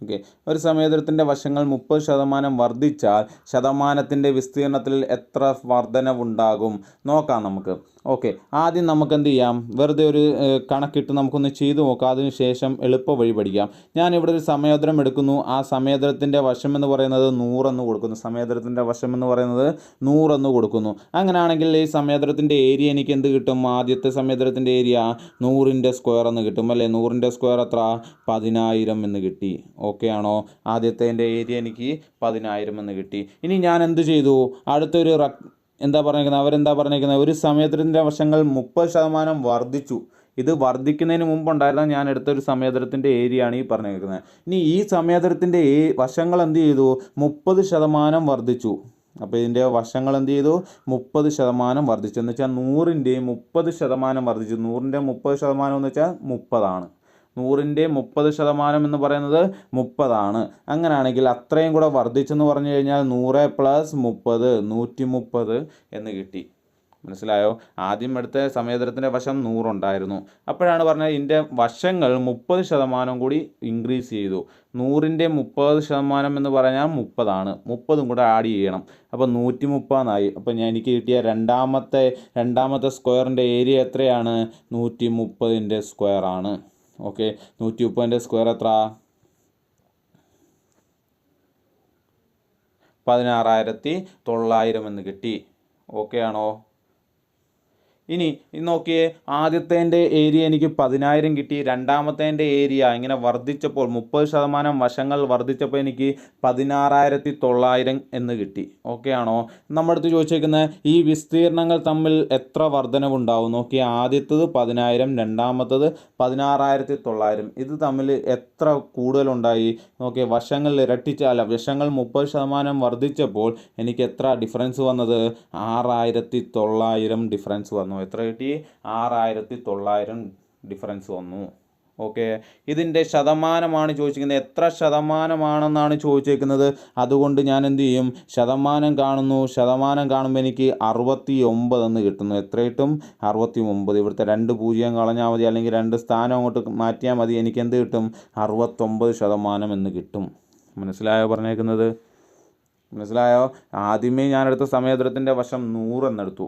ഓക്കെ, ഒരു സമചതുരത്തിൻ്റെ വശങ്ങൾ 30% വർദ്ധിച്ചാൽ ശതമാനത്തിൻ്റെ വിസ്തീർണത്തിൽ എത്ര വർധനവുണ്ടാകും നോക്കാം നമുക്ക്. ഓക്കെ, ആദ്യം നമുക്ക് എന്ത് ചെയ്യാം, വെറുതെ ഒരു കണക്കിട്ട് നമുക്കൊന്ന് ചെയ്തു നോക്കാം. അതിനുശേഷം എളുപ്പ വഴി പഠിക്കാം. ഞാനിവിടെ ഒരു സമചതുരം എടുക്കുന്നു. ആ സമചതുരത്തിൻ്റെ വശം എന്ന് പറയുന്നത് 100 എന്ന് കൊടുക്കുന്നു. സമചതുരത്തിൻ്റെ വശം എന്ന് പറയുന്നത് 100 എന്ന് കൊടുക്കുന്നു. അങ്ങനെയാണെങ്കിൽ ഈ സമചതുരത്തിൻ്റെ ഏരിയ എനിക്ക് എന്ത് കിട്ടും? ആദ്യത്തെ സമചതുരത്തിൻ്റെ ഏരിയ 100ൻ്റെ സ്ക്വയർ എന്ന് കിട്ടും അല്ലേ. 100ൻ്റെ സ്ക്വയർ എത്ര? 10,000 എന്ന് കിട്ടി. ഓക്കെ ആണോ? ആദ്യത്തെ ഏരിയ എനിക്ക് 10,000 എന്ന് കിട്ടി. ഇനി ഞാൻ എന്ത് ചെയ്തു? അടുത്തൊരു എന്താ പറഞ്ഞിരിക്കുന്നത്, അവരെന്താ പറഞ്ഞിരിക്കുന്നത്? ഒരു സമചതുരത്തിൻ്റെ വശങ്ങൾ 30% വർദ്ധിച്ചു. ഇത് വർദ്ധിക്കുന്നതിന് മുമ്പുണ്ടായിരുന്ന ഞാൻ എടുത്തൊരു സമചതുരത്തിൻ്റെ ഏരിയ ആണ് ഈ പറഞ്ഞിരിക്കുന്നത്. ഇനി ഈ സമചതുരത്തിൻ്റെ വശങ്ങൾ എന്ത് ചെയ്തു? 30% വർദ്ധിച്ചു. അപ്പോൾ ഇതിൻ്റെ വശങ്ങൾ എന്ത് ചെയ്തു? 30% വർദ്ധിച്ചു. എന്ന് വെച്ചാൽ 100ൻ്റെ 30% വർദ്ധിച്ചു. 100ൻ്റെ 30% എന്ന് വെച്ചാൽ 30 100ൻ്റെ 30% എന്ന് പറയുന്നത് 30. അങ്ങനെയാണെങ്കിൽ അത്രയും കൂടെ വർദ്ധിച്ചെന്ന് പറഞ്ഞു കഴിഞ്ഞാൽ 100 + 30 130 എന്ന് കിട്ടി. മനസ്സിലായോ? ആദ്യം എടുത്ത സമചതുരത്തിൻ്റെ വശം 100 ഉണ്ടായിരുന്നു. അപ്പോഴാണ് പറഞ്ഞത് ഇതിൻ്റെ വശങ്ങൾ 30% കൂടി ഇൻക്രീസ് ചെയ്തു. 100ൻ്റെ 30% എന്ന് പറഞ്ഞാൽ 30 30 കൂടെ ആഡ് ചെയ്യണം. അപ്പോൾ 130 അപ്പോൾ എനിക്ക് കിട്ടിയ രണ്ടാമത്തെ സ്ക്വയറിൻ്റെ ഏരിയ എത്രയാണ്? 130ൻ്റെ സ്ക്വയർ ആണ്. ഓക്കെ, 130ൻ്റെ സ്ക്വയർ എത്ര? 16,900 എന്ന് കിട്ടി. ഓക്കെ ആണോ? ഇനി നോക്കിയേ, ആദ്യത്തേൻ്റെ ഏരിയ എനിക്ക് 10,000 കിട്ടി. രണ്ടാമത്തേൻ്റെ ഏരിയ ഇങ്ങനെ വർദ്ധിച്ചപ്പോൾ 30% വശങ്ങൾ വർദ്ധിച്ചപ്പോൾ എനിക്ക് 16,900 എന്ന് കിട്ടി. ഓക്കെ ആണോ? നമ്മുടെ അടുത്ത് ചോദിച്ചേക്കുന്നത് ഈ വിസ്തീർണങ്ങൾ തമ്മിൽ എത്ര വർധനവുണ്ടാവും? നോക്കിയേ, ആദ്യത്തേത് 10,000, രണ്ടാമത്തേത് 16,900. ഇത് തമ്മിൽ എത്ര കൂടുതലുണ്ടായി? നോക്കിയേ, വശങ്ങൾ വശങ്ങൾ 30% വർദ്ധിച്ചപ്പോൾ എനിക്ക് എത്ര ഡിഫറൻസ് വന്നത്? 6,900 ഡിഫറൻസ് വന്നു. എത്ര കിട്ടി? 6,900 ഡിഫറൻസ് വന്നു. ഓക്കെ, ഇതിൻ്റെ ശതമാനമാണ് ചോദിച്ചിരിക്കുന്നത്. എത്ര ശതമാനമാണെന്നാണ് ചോദിച്ചേക്കുന്നത്. അതുകൊണ്ട് ഞാൻ എന്ത് ചെയ്യും? ശതമാനം കാണുന്നു. ശതമാനം കാണുമ്പോൾ എനിക്ക് 69 എന്ന് കിട്ടുന്നു. എത്ര കിട്ടും? 69. ഇവിടുത്തെ 2 പൂജ്യം കളഞ്ഞാൽ മതി, അല്ലെങ്കിൽ 2 സ്ഥാനം അങ്ങോട്ട് മാറ്റിയാൽ മതി. എനിക്ക് എന്ത് കിട്ടും? 69% എന്ന് കിട്ടും. മനസ്സിലായോ പറഞ്ഞേക്കുന്നത്? മനസ്സിലായോ? ആദ്യമേ ഞാനെടുത്ത സമചതുരത്തിൻ്റെ വശം 100 എന്നെടുത്തു.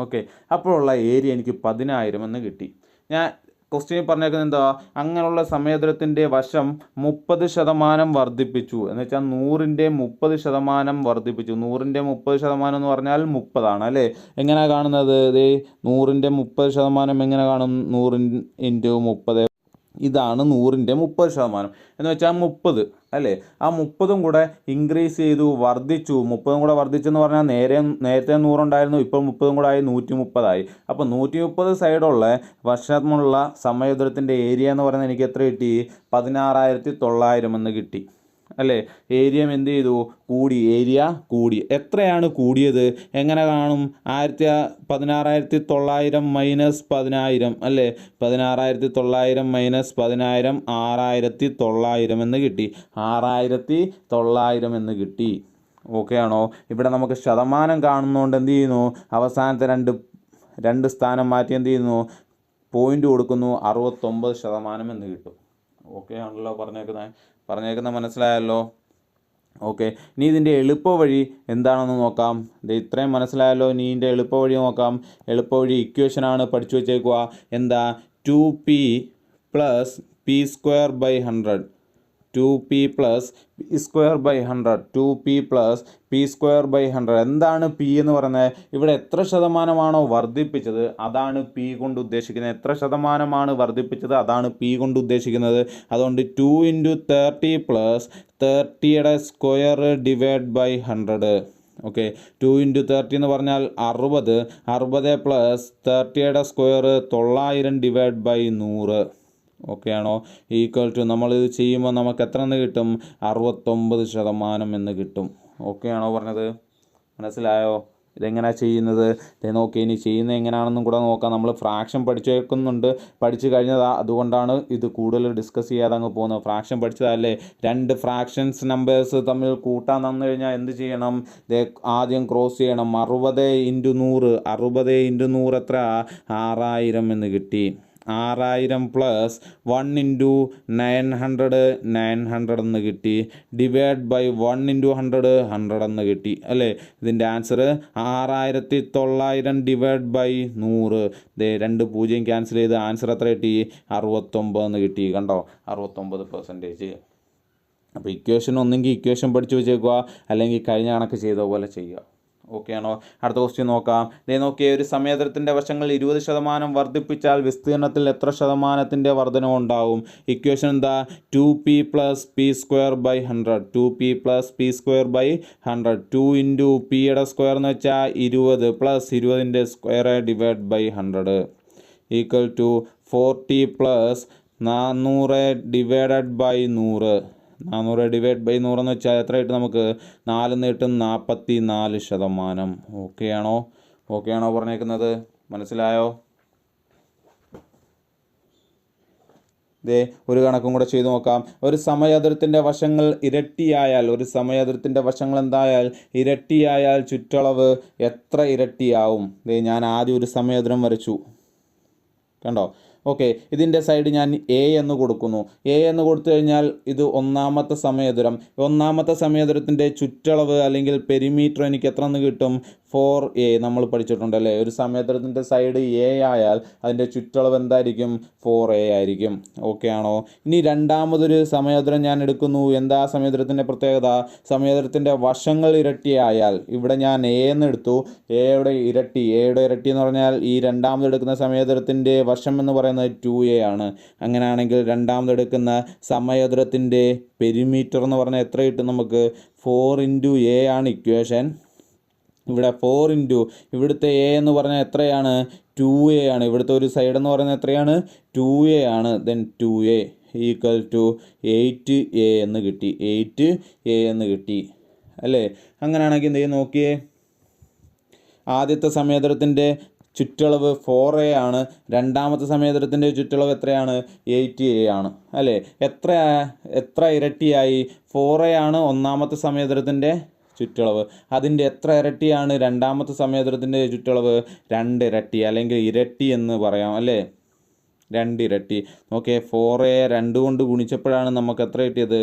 ഓക്കെ, അപ്പോഴുള്ള ഏരിയ എനിക്ക് 10,000 എന്ന് കിട്ടി. ഞാൻ ക്വസ്റ്റ്യൻ പറഞ്ഞേക്കുന്നത് എന്താ? അങ്ങനെയുള്ള സമചതുരത്തിൻ്റെ വശം 30% വർദ്ധിപ്പിച്ചു. എന്ന് വെച്ചാൽ 100ൻ്റെ 30% വർദ്ധിപ്പിച്ചു. 100ൻ്റെ 30% എന്ന് പറഞ്ഞാൽ 30 അല്ലേ. എങ്ങനെയാണ് കാണുന്നത്? 100ൻ്റെ 30% എങ്ങനെ കാണും? 100 × 30. ഇതാണ് 100ൻ്റെ 30% എന്ന് വെച്ചാൽ 30 അല്ലേ. ആ 30 കൂടെ ഇൻക്രീസ് ചെയ്തു, വർദ്ധിച്ചു. 30 കൂടെ വർദ്ധിച്ചെന്ന് പറഞ്ഞാൽ നേരത്തെ 100 ഉണ്ടായിരുന്നു, ഇപ്പോൾ 30 കൂടെ ആയി 130 അപ്പോൾ 130 സൈഡുള്ള വശമുള്ള സമചതുരത്തിൻ്റെ ഏരിയ എന്ന് പറയുന്നത് എനിക്ക് എത്ര കിട്ടി? 16,900 എന്ന് കിട്ടി അല്ലേ. ഏരിയ എന്ത് ചെയ്തു? കൂടി. ഏരിയ കൂടി. എത്രയാണ് കൂടിയത്? എങ്ങനെ കാണും? 16,900 മൈനസ് 10,000 അല്ലേ. 16,900 മൈനസ് 10,000 6,900 എന്ന് കിട്ടി. 6,900 എന്ന് കിട്ടി. ഓക്കെ ആണോ? ഇവിടെ നമുക്ക് ശതമാനം കാണുന്നതുകൊണ്ട് എന്ത് ചെയ്യുന്നു? അവസാനത്തെ രണ്ട് സ്ഥാനം മാറ്റി എന്ത് ചെയ്യുന്നു? പോയിൻ്റ് കൊടുക്കുന്നു. 69% എന്ന് കിട്ടും. ഓക്കെ ആണല്ലോ പറഞ്ഞേക്കുന്നത് മനസ്സിലായല്ലോ. ഓക്കെ, ഇനി ഇതിൻ്റെ എളുപ്പ വഴി എന്താണെന്ന് നോക്കാം. ഇത്രയും മനസ്സിലായല്ലോ. ഇനി ഇതിൻ്റെ എളുപ്പ വഴി നോക്കാം. എളുപ്പ വഴി ഇക്വേഷനാണ് പഠിച്ചു വച്ചേക്കുക. എന്താ? 2p + p²/100. 2p + p²/100. 2p + p²/100. എന്താണ് p എന്ന് പറയുന്നത്? ഇവിടെ എത്ര ശതമാനമാണോ വർദ്ധിപ്പിച്ചത് അതാണ് p കൊണ്ട് ഉദ്ദേശിക്കുന്നത്. എത്ര ശതമാനമാണ് വർദ്ധിപ്പിച്ചത് അതാണ് p കൊണ്ട് ഉദ്ദേശിക്കുന്നത്. അതുകൊണ്ട് 2 × 30 + 30യുടെ സ്ക്വയർ / 100. ഓക്കെ, 2 × 30 എന്ന് പറഞ്ഞാൽ 60. 60 + 30യുടെ സ്ക്വയർ 900 / 100. ഓക്കെ ആണോ? ഈക്വൽ ടു നമ്മളിത് ചെയ്യുമ്പോൾ നമുക്ക് എത്ര എന്ന് കിട്ടും? 69% എന്ന് കിട്ടും. ഓക്കെ ആണോ പറഞ്ഞത്? മനസ്സിലായോ? ഇതെങ്ങനെയാണ് ചെയ്യുന്നത്? ഇത് നോക്കി, ഇനി ചെയ്യുന്നത് എങ്ങനെയാണെന്നും കൂടെ നോക്കാം. നമ്മൾ ഫ്രാക്ഷൻ പഠിച്ചു കഴിഞ്ഞതാ, അതുകൊണ്ടാണ് ഇത് കൂടുതൽ ഡിസ്കസ് ചെയ്യാതെ അങ്ങ് പോകുന്നത്. ഫ്രാക്ഷൻ പഠിച്ചതല്ലേ. രണ്ട് ഫ്രാക്ഷൻസ് നമ്പേഴ്സ് തമ്മിൽ കൂട്ടാൻ തന്നു കഴിഞ്ഞാൽ എന്ത് ചെയ്യണം? ആദ്യം ക്രോസ് ചെയ്യണം. 60 × 100, 60 × 100 എത്ര? 6000 എന്ന് കിട്ടി. 6000 പ്ലസ് 1 × 900, 900 എന്ന് കിട്ടി. ഡിവൈഡ് ബൈ 1 × 100, 100 എന്ന് കിട്ടി അല്ലേ. ഇതിൻ്റെ ആൻസർ 6900 ഡിവൈഡ് ബൈ 100. രണ്ട് 0 ക്യാൻസൽ ചെയ്ത് ആൻസർ എത്ര കിട്ടി? 69 എന്ന് കിട്ടി. കണ്ടോ, 69%. അപ്പോൾ ഇക്വേഷൻ ഒന്നെങ്കിൽ ഇക്വേഷൻ പഠിച്ചു വെച്ചേക്കുക, അല്ലെങ്കിൽ കഴിഞ്ഞ കണക്ക് ചെയ്ത പോലെ ചെയ്യുക. ഓക്കെ ആണോ? അടുത്ത ക്വസ്റ്റ്യൻ നോക്കാം. നോക്കിയേ, ഒരു സമയതരത്തിൻ്റെ വശങ്ങൾ 20% വർദ്ധിപ്പിച്ചാൽ വിസ്തീർണത്തിൽ എത്ര ശതമാനത്തിൻ്റെ വർധനവ് ഉണ്ടാവും? ഇക്വേഷൻ എന്താ? 2p + p² 100. 2p + p²/100. 2 × p square എന്ന് വെച്ചാൽ 20 പ്ലസ് 20ൻ്റെ square divide by 100 equal to 40 + 400 divided by 100. 400 divide by 100 എന്ന് വെച്ചാൽ എത്ര കിട്ടും നമുക്ക്? 4 കിട്ടും, 44%. ഓക്കെ ആണോ പറഞ്ഞേക്കുന്നത്? മനസ്സിലായോ? ഒരു കണക്കും കൂടെ ചെയ്തു നോക്കാം. ഒരു സമയതരത്തിൻ്റെ വശങ്ങൾ എന്തായാൽ ഇരട്ടിയായാൽ ചുറ്റളവ് എത്ര ഇരട്ടിയാവും? ഞാൻ ആദ്യം ഒരു സമയതരം വരച്ചു, കണ്ടോ? ഓക്കെ, ഇതിൻ്റെ സൈഡ് ഞാൻ എ എന്ന് കൊടുക്കുന്നു. എ എന്ന് കൊടുത്തു കഴിഞ്ഞാൽ ഇത് ഒന്നാമത്തെ സമയതരത്തിൻ്റെ ചുറ്റളവ് അല്ലെങ്കിൽ പെരിമീറ്റർ എനിക്ക് എത്ര എന്ന് കിട്ടും? 4a. നമ്മൾ പഠിച്ചിട്ടുണ്ടല്ലേ, ഒരു സമയതരത്തിൻ്റെ സൈഡ് എ ആയാൽ അതിൻ്റെ ചുറ്റളവ് എന്തായിരിക്കും? 4a ആയിരിക്കും. ഓക്കെ ആണോ? ഇനി രണ്ടാമതൊരു സമയതരം ഞാൻ എടുക്കുന്നു. എന്താ സമയതരത്തിൻ്റെ പ്രത്യേകത? സമയതരത്തിൻ്റെ വശങ്ങൾ ഇരട്ടിയായാൽ, ഇവിടെ ഞാൻ എ എന്ന് എടുത്തു, എയുടെ ഇരട്ടി എന്ന് പറഞ്ഞാൽ ഈ രണ്ടാമത് എടുക്കുന്ന സമയതരത്തിൻ്റെ വശം എന്ന് പറയുന്നത് 2a ആണ്. അങ്ങനെയാണെങ്കിൽ രണ്ടാമതെടുക്കുന്ന സമയതരത്തിൻ്റെ പെരിമീറ്റർ എന്ന് പറഞ്ഞാൽ എത്ര കിട്ടും നമുക്ക്? 4 × a ആണ് ഇക്വേഷൻ. ഇവിടെ 4 × ഇവിടുത്തെ a എന്ന് പറഞ്ഞാൽ എത്രയാണ്? 2a ആണ്. ഇവിടുത്തെ ഒരു സൈഡ് എന്ന് പറയുന്നത് എത്രയാണ്? 2a ആണ്. Then 2a equal to 8a എന്ന് കിട്ടി. 8a എന്ന് കിട്ടി അല്ലേ. അങ്ങനെയാണെങ്കിൽ എന്ത് ചെയ്യും നോക്കിയേ, ആദ്യത്തെ സമയതരത്തിൻ്റെ ചുറ്റളവ് 4a ആണ്. രണ്ടാമത്തെ സമയതരത്തിൻ്റെ ചുറ്റളവ് എത്രയാണ്? 8a ആണ് അല്ലേ. എത്ര ഇരട്ടിയായി? 4a ആണ് ഒന്നാമത്തെ സമയതരത്തിൻ്റെ ചുറ്റളവ്. അതിൻ്റെ എത്ര ഇരട്ടിയാണ് രണ്ടാമത്തെ സമയതരത്തിൻ്റെ ചുറ്റളവ്? 2 ഇരട്ടി, അല്ലെങ്കിൽ ഇരട്ടി എന്ന് പറയാം അല്ലേ. 2 ഇരട്ടി. ഓക്കെ, 4a 2 കൊണ്ട് ഗുണിച്ചപ്പോഴാണ് നമുക്ക് എത്ര കിട്ടിയത്?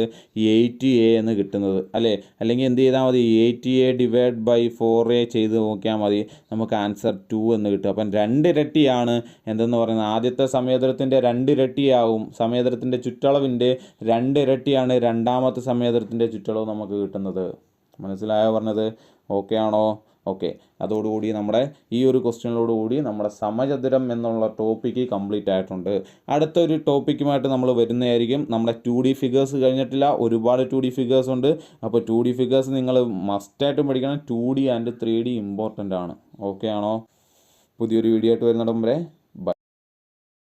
8a എന്ന് കിട്ടുന്നത് അല്ലേ. അല്ലെങ്കിൽ എന്ത് ചെയ്താൽ മതി? 8a ഡിവൈഡ് ബൈ 4a ചെയ്ത് നോക്കിയാൽ മതി, നമുക്ക് ആൻസർ 2 എന്ന് കിട്ടും. അപ്പം 2 ഇരട്ടിയാണ് എന്തെന്ന് പറയുന്നത്, ആദ്യത്തെ സമയതരത്തിൻ്റെ 2 ഇരട്ടിയാവും. സമയതരത്തിൻ്റെ ചുറ്റളവിൻ്റെ 2 ഇരട്ടിയാണ് രണ്ടാമത്തെ സമയതരത്തിൻ്റെ ചുറ്റളവ് നമുക്ക് കിട്ടുന്നത്. മനസ്സിലായോ പറഞ്ഞത്? ഓക്കെ ആണോ? ഓക്കെ, അതോടുകൂടി നമ്മുടെ ഈ ഒരു ക്വസ്റ്റ്യനോടുകൂടി നമ്മുടെ സമചതുരം എന്നുള്ള ടോപ്പിക്ക് കംപ്ലീറ്റ് ആയിട്ടുണ്ട്. അടുത്തൊരു ടോപ്പിക്കുമായിട്ട് നമ്മൾ വരുന്നതായിരിക്കും. നമ്മുടെ 2D ഫിഗേഴ്സ് കഴിഞ്ഞിട്ടില്ല, ഒരുപാട് 2D ഫിഗേഴ്സ് ഉണ്ട്. അപ്പോൾ 2D ഫിഗേഴ്സ് നിങ്ങൾ മസ്റ്റായിട്ടും പഠിക്കണം. 2D ആൻഡ് 3D ഇമ്പോർട്ടൻ്റ് ആണ്. ഓക്കെ ആണോ? പുതിയൊരു വീഡിയോ ആയിട്ട് വരുന്നിടം വരെ